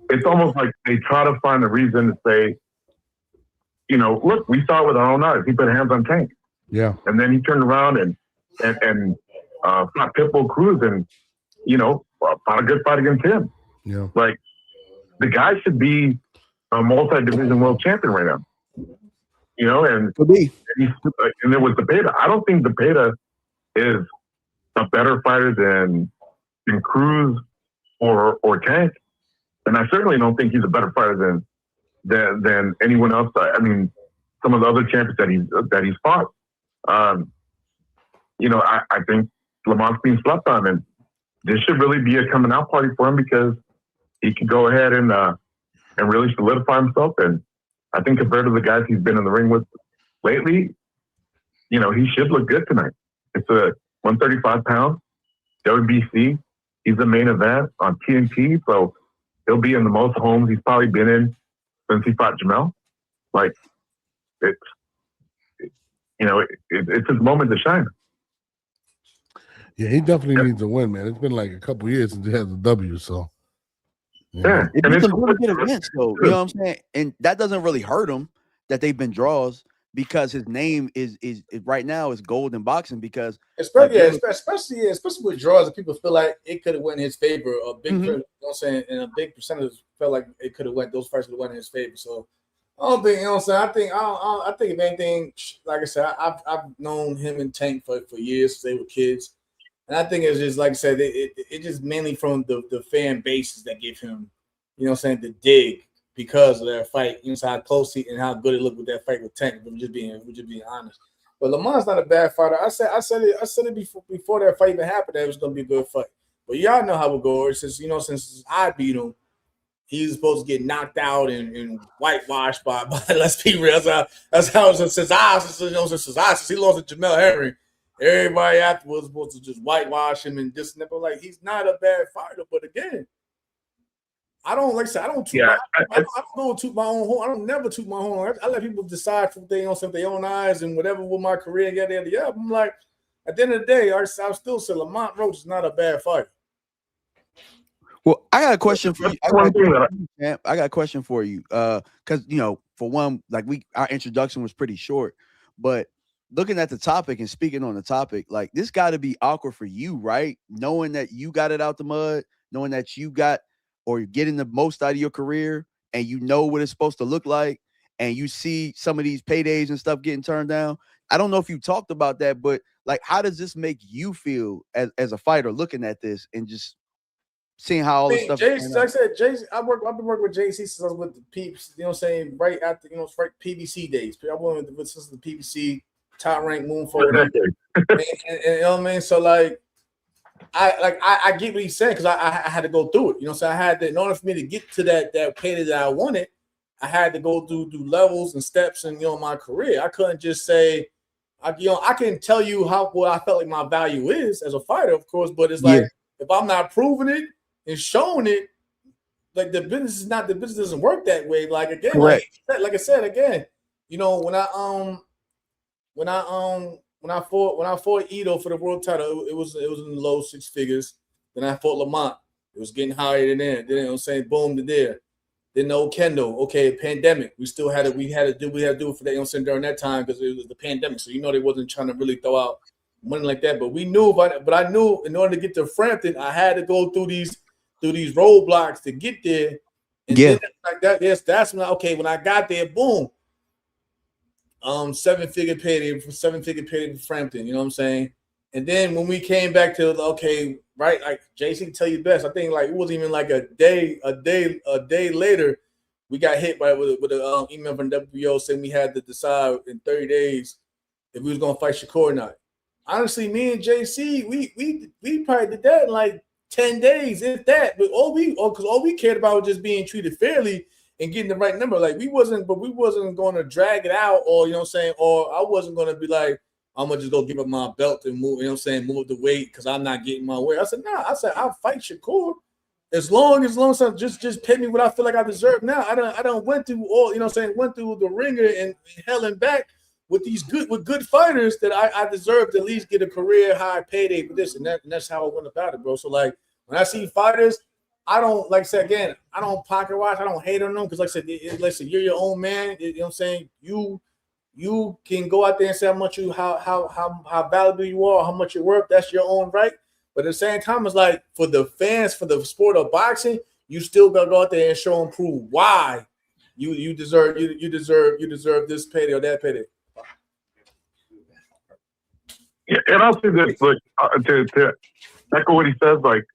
it's almost like they try to find a reason to say, look, we saw it with our own eyes. He put hands on Tank. Yeah. And then he turned around and fought Pitbull Cruz and, fought a good fight against him. Yeah. Like, the guy should be a multi-division world champion right now. And there was Zepeda. I don't think Zepeda is a better fighter than Cruz or Tank. And I certainly don't think he's a better fighter than anyone else. I mean, some of the other champions that he's fought. You know, I think Lamont's being slept on, and this should really be a coming out party for him because he can go ahead and really solidify himself. And I think compared to the guys he's been in the ring with lately, you know, he should look good tonight. It's a 135 pounds, WBC. He's the main event on TNT, so he'll be in the most homes he's probably been in since he fought Jamel. Like, it's his moment to shine. Yeah, he definitely needs a win, man. It's been like a couple years since he has a W, so. Yeah. It's a really good event, though. You know what I'm saying? And that doesn't really hurt him that they've been draws because his name is right now is gold in boxing because especially with draws that people feel like it could have went in his favor. A big, you know what I'm saying, and a big percentage felt like it could have went. Those fights could have went in his favor. So I don't think, you know what I'm saying. I think if anything, like I said, I've known him and Tank for years since they were kids, and I think it's just like I said, it just mainly from the fan bases that give him, you know what I'm saying, the dig. Because of that fight, you know how close he and how good it looked with that fight with Tank. We're just being honest. But Lamont's not a bad fighter. I said it before that fight even happened that it was gonna be a good fight. But y'all know how it goes. Since I beat him, he's supposed to get knocked out and whitewashed by let's be real. That's how since he lost to Jamel Henry, everybody afterwards was supposed to just whitewash him and this and that. But like he's not a bad fighter. But again, I don't like I said I don't go toot my own horn. I don't never toot my horn. I let people decide for their own eyes and whatever with my career. Yeah. I'm like, at the end of the day, I still say Lamont Roach is not a bad fighter. Well, I got a question for you. I got a question for you. Because for one, like our introduction was pretty short, but looking at the topic and speaking on the topic, like this got to be awkward for you, right? Knowing that you got it out the mud, knowing that you got or you're getting the most out of your career and you know what it's supposed to look like and you see some of these paydays and stuff getting turned down. I don't know if you talked about that, but like, how does this make you feel as a fighter looking at this and just seeing how all this stuff like I said, I've been working with JC since I was with the Peeps, you know what I'm saying, right after, right PBC days. I went with since the PBC top rank moon forward. and you know what I mean? So like, I get what he's saying because I had to go through it. You know, so I had to, in order for me to get to that payday that I wanted, I had to go through levels and steps in my career. I couldn't just say, I can tell you what I felt like my value is as a fighter, of course, but it's like if I'm not proving it and showing it, like the business doesn't work that way. Like again, like I said again, when I fought Ito for the world title, it was in the low six figures. Then I fought Lamont. It was getting higher than there. Then I'm saying boom to there. Then Kendall. Okay, pandemic. We had to do it for that. You know what I'm saying, during that time because it was the pandemic. So they wasn't trying to really throw out money like that. But we knew but I knew in order to get to Frampton, I had to go through these roadblocks to get there. And then like that, that's when I got there, boom. Seven-figure payday for Frampton, you know what I'm saying? And then when we came back to right, like JC can tell you best. I think like it wasn't even like a day later, we got hit with an email from WBO saying we had to decide in 30 days if we was gonna fight Shakur or not. Honestly, me and JC, we probably did that in like 10 days, if that. But all we cared about was just being treated fairly and getting the right number. Like we wasn't going to drag it out, or you know what I'm saying, or I wasn't going to be like, I'm gonna just go give up my belt and move, you know what I'm saying, move the weight because I'm not getting my way. I said, nah, I'll fight Shakur as long as I just pay me what I feel like I deserve now. I don't went through all, you know what I'm saying, went through the ringer and hell and back with good fighters that I deserve to at least get a career high payday for this, and that's how I went about it, bro. So like when I see fighters, I don't, like I said again, I don't pocket watch, I don't hate on them because like I said, you're your own man. You know what I'm saying? You can go out there and say how valuable you are, how much you're worth. That's your own right. But at the same time, it's like for the fans, for the sport of boxing, you still gotta go out there and show and prove why you deserve this payday or that payday. Yeah, and I'll say this, look, to echo what he says, like,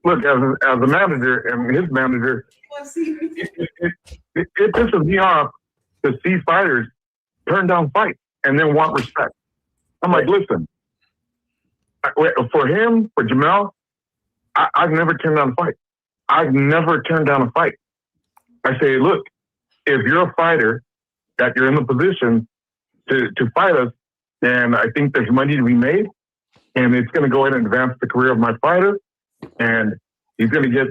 look, as a manager and his manager, it pisses me off to see fighters turn down fights and then want respect. I'm like, listen, for him, for Jamel, I've never turned down a fight. I've never turned down a fight. I say, look, if you're a fighter, that you're in the position to fight us, and I think there's money to be made, and it's going to go ahead and advance the career of my fighter, and he's going to get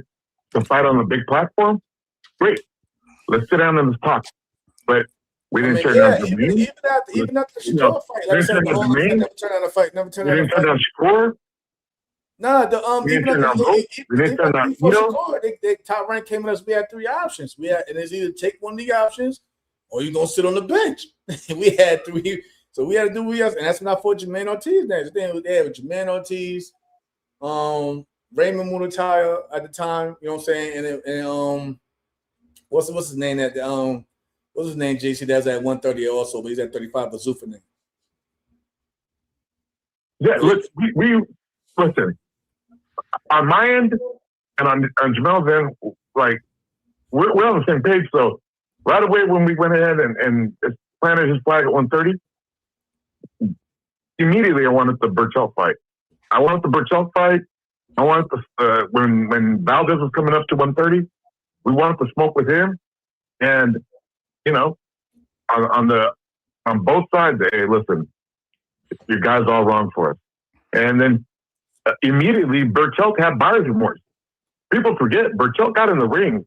to fight on a big platform, great. Let's sit down and let's talk. But we didn't turn down Jermaine. Even after the Shakur fight, like I said, never turn down a fight. Never turn down a fight. We didn't turn down Shakur. Nah, even Shakur, they Top Rank came with us. We had 3 options. And it's either take one of the options or you're gonna sit on the bench. We had 3, so we had to do what we had, and that's when I fought Jermaine Ortiz. Next, they had Jermaine Ortiz, Raymond Mutataya at the time. You know what I'm saying? And what's his name at the what's his name? JC that's at 130 also, but he's at 35. But Zuffa name. Yeah, look, we listen. On my end and on Jamel's end, like we're on the same page. So right away when we went ahead and planted his flag at 130, immediately I wanted the Burchell fight. I wanted the Burchell fight. I wanted the when Valdez was coming up to 130, we wanted to smoke with him. And you know, on both sides, hey, listen, you guys all wrong for us. And then immediately, Burchell had buyer's remorse. People forget, Burchell got in the ring,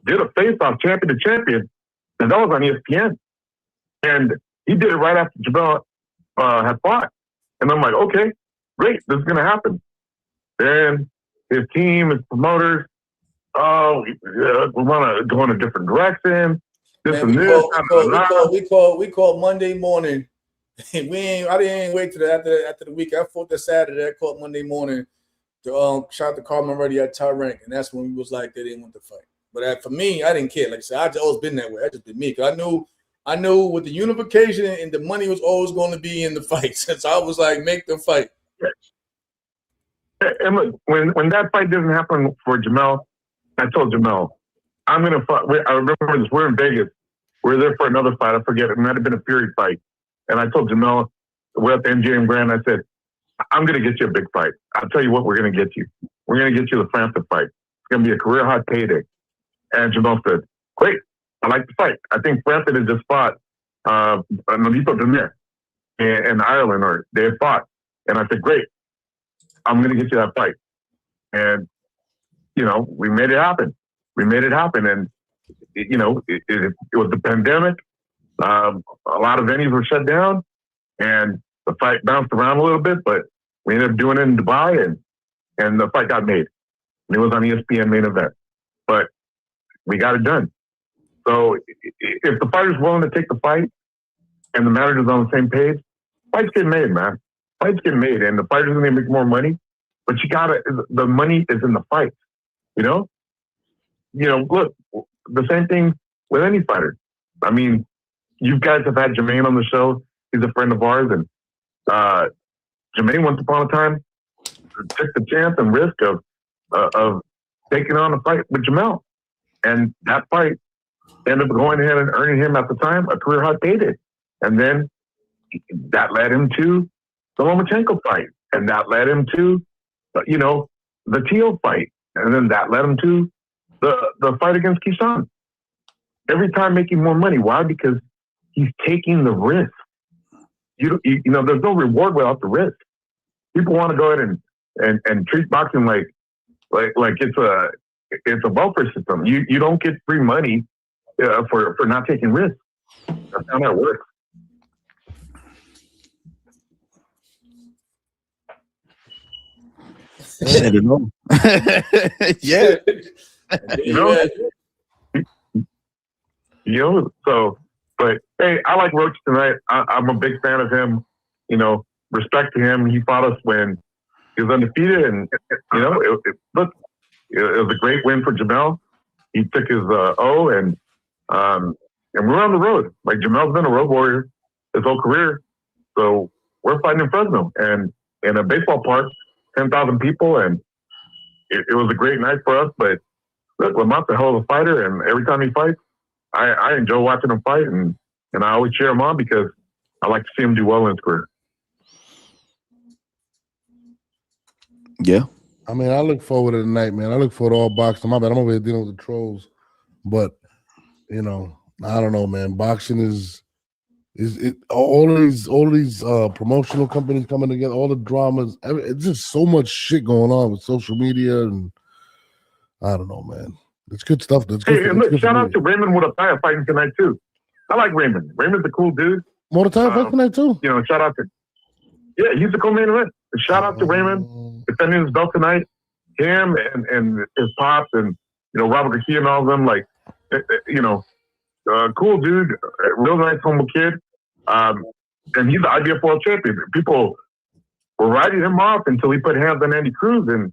did a face-off champion to champion, and that was on ESPN. And he did it right after Jamel had fought. And I'm like, okay, great, this is going to happen. Then his team, his promoters, we want to go in a different direction. This and this. We called Monday morning. I didn't wait till after the week. I fought that Saturday. I called Monday morning to shout out to Carmen Reddy at Top Rank, and that's when we was like they didn't want to fight. But for me, I didn't care. Like I said, I've always been that way. I just been me because I knew with the unification and the money was always going to be in the fights. So I was like, make the fight. And look, when that fight didn't happen for Jamel, I told Jamel, I'm gonna fight. I remember this. We're in Vegas. We're there for another fight. I forget. It might have been a Fury fight. And I told Jamel, we're at the MGM Grand. I said, I'm going to get you a big fight. I'll tell you what we're going to get you. We're going to get you the Frampton fight. It's going to be a career hot payday. And Jamel said, great. I like the fight. I think Frampton had just fought Nolito Demir in Ireland, or they had fought. And I said, great. I'm going to get you that fight. And, you know, we made it happen. And, you know, it was the pandemic. A lot of venues were shut down, and the fight bounced around a little bit, but we ended up doing it in Dubai, and the fight got made. And it was on ESPN main event. But we got it done. So if the fighter's willing to take the fight and the manager's on the same page, fights get made, man. Fights get made, and the fighter's going to make more money, but the money is in the fight, you know? You know, look, the same thing with any fighter. I mean, you guys have had Jermaine on the show. He's a friend of ours. And Jermaine, once upon a time, took the chance and risk of taking on a fight with Jamel. And that fight ended up going ahead and earning him at the time a career hot payday. And then that led him to the Lomachenko fight. And that led him to, you know, the Teal fight. And then that led him to the fight against Keyshawn. Every time making more money. Why? Because he's taking the risk. You know, there's no reward without the risk. People want to go ahead and treat boxing like it's a welfare system. You don't get free money for not taking risks. That's how that works. Yeah. You know, so, but hey, I like Roach tonight. I'm a big fan of him. You know, respect to him. He fought us when he was undefeated, and you know, it was a great win for Jamel. He took his O, and we're on the road. Like Jamel's been a road warrior his whole career, so we're fighting in Fresno and in a baseball park, 10,000 people, and it was a great night for us. But look, Lamont's a hell of a fighter, and every time he fights, I enjoy watching him fight, and I always cheer him on because I like to see him do well in his career. Yeah. I mean, I look forward to the night, man. I look forward to all boxing. My bad, I'm over here dealing with the trolls. But, you know, I don't know, man. Boxing is all of these promotional companies coming together, all the dramas. It's just so much shit going on with social media, and I don't know, man. It's good stuff. That's good. Hey, and look, shout out to Raymond Murataya fighting tonight too. I like Raymond. Raymond's a cool dude. Murataya fighting tonight too. You know, shout out to he's the co-main event. Shout out to Raymond defending his belt tonight. Him and his pops and Robert Garcia and all of them. Like, cool dude, real nice humble kid. And he's the IBF world champion. People were writing him off until he put hands on Andy Cruz, and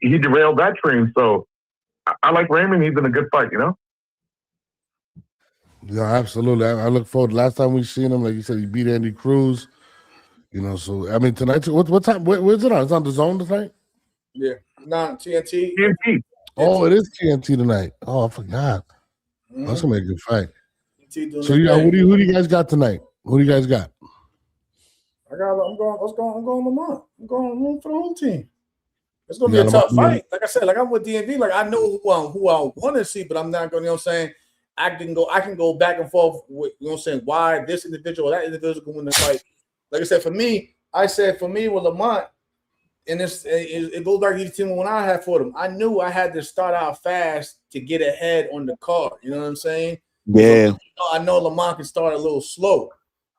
he derailed that train. So I like Raymond. He's in a good fight, Yeah, absolutely. I look forward. Last time we seen him, like you said, he beat Andy Cruz. So I mean tonight. What time? Where's it on? It's on the Zone tonight. Yeah, not TNT. TNT. Oh, it is TNT tonight. Oh, I forgot. Mm-hmm. That's gonna be a good fight. So who do you guys got tonight? Who do you guys got? I'm going Lamont. I'm going for the whole team. It's gonna be a tough fight. Like I said, like I'm with DMV. Like I know who I want to see, but I'm not going. Saying I can go back and forth with saying why this individual or that individual can win the fight. Like I said, for me with Lamont, and it goes back to the team when I had for them. I knew I had to start out fast to get ahead on the card. You know what I'm saying? Yeah. So, I know Lamont can start a little slow.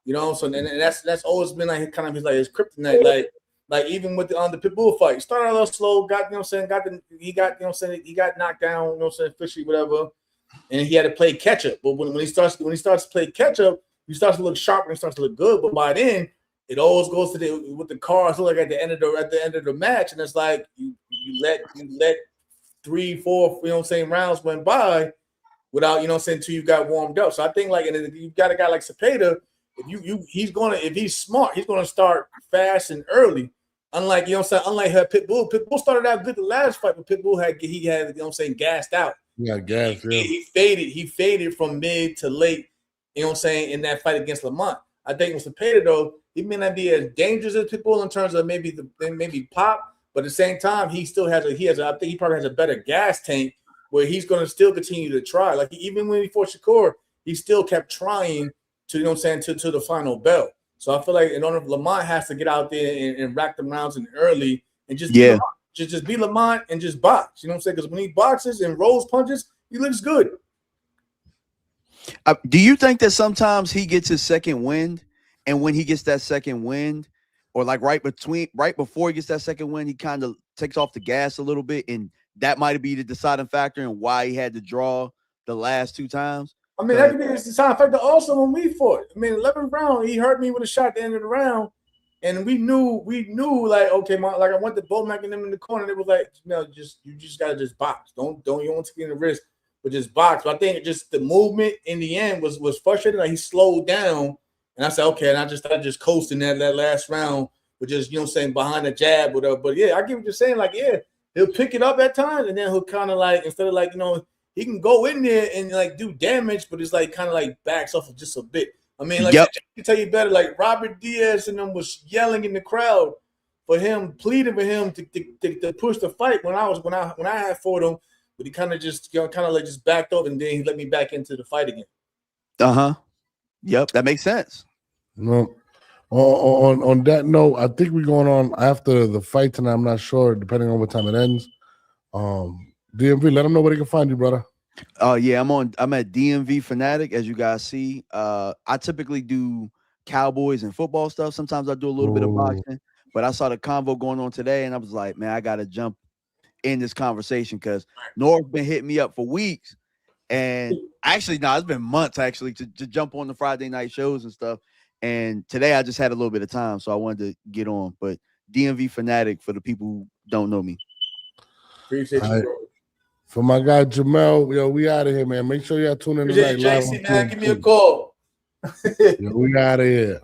So and that's always been like kind of his kryptonite. Like even with the Pitbull fight, he started a little slow, he got knocked down, officially, whatever, and he had to play catch up. But when he starts to play catch up, he starts to look sharp and he starts to look good. But by then, it always goes with the cards. Look like at the end of the match, and it's like you let 3-4 rounds went by without until you got warmed up. So I think like, and you got a guy like Cepeda. If he's smart, he's gonna start fast and early. Unlike unlike her Pitbull. Pitbull started out good the last fight, but Pitbull had gassed out. Yeah, gassed. Yeah. He faded from mid to late. In that fight against Lamont. I think with Cepeda though, he may not be as dangerous as Pitbull in terms of maybe pop, but at the same time, I think he probably has a better gas tank where he's going to still continue to try. Like even when he fought Shakur, he still kept trying to to the final bell. So I feel like in order Lamont has to get out there and rack them rounds in early and just be Lamont and just box. You know what I'm saying? Because when he boxes and rolls punches, he looks good. Do you think that sometimes he gets his second wind, and when he gets that second wind, or like right before he gets that second wind, he kind of takes off the gas a little bit, and that might be the deciding factor in why he had to draw the last two times? I mean, that could be the deciding factor also when we fought. I mean, 11th round, he hurt me with a shot at the end of the round, and we knew like, okay, like I went to Bomac and them in the corner, and it was like, you just gotta just box. You don't take it in the wrist. But just box. But I think just the movement in the end was frustrating. Like he slowed down, and I said, okay, and I just coasting that last round with just behind the jab, whatever. But yeah, I get what you're saying. Like he'll pick it up at times, and then he'll kind of like instead of like he can go in there and like do damage, but it's like kind of like backs off just a bit. I mean, like I can tell you better. Like Robert Diaz and them was yelling in the crowd for him, pleading for him to push the fight when I had fought him. But he kind of just just backed up, and then he let me back into the fight again. Yep, that makes sense. No, on that note, I think we're going on after the fight tonight. I'm not sure, depending on what time it ends. DMV, let them know where they can find you, brother. Yeah, I'm at DMV Fanatic, as you guys see. I typically do Cowboys and football stuff. Sometimes I do a little bit of boxing, but I saw the convo going on today, and I was like, man, I gotta jump in this conversation because North's been hitting me up for weeks, and actually it's been months actually to jump on the Friday night shows and stuff, and today I just had a little bit of time, so I wanted to get on. But DMV Fanatic for the people who don't know me. Appreciate you, bro. For my guy Jamel, we out of here, man. Make sure y'all tune in tonight. JC, man, give me a call. We out of here.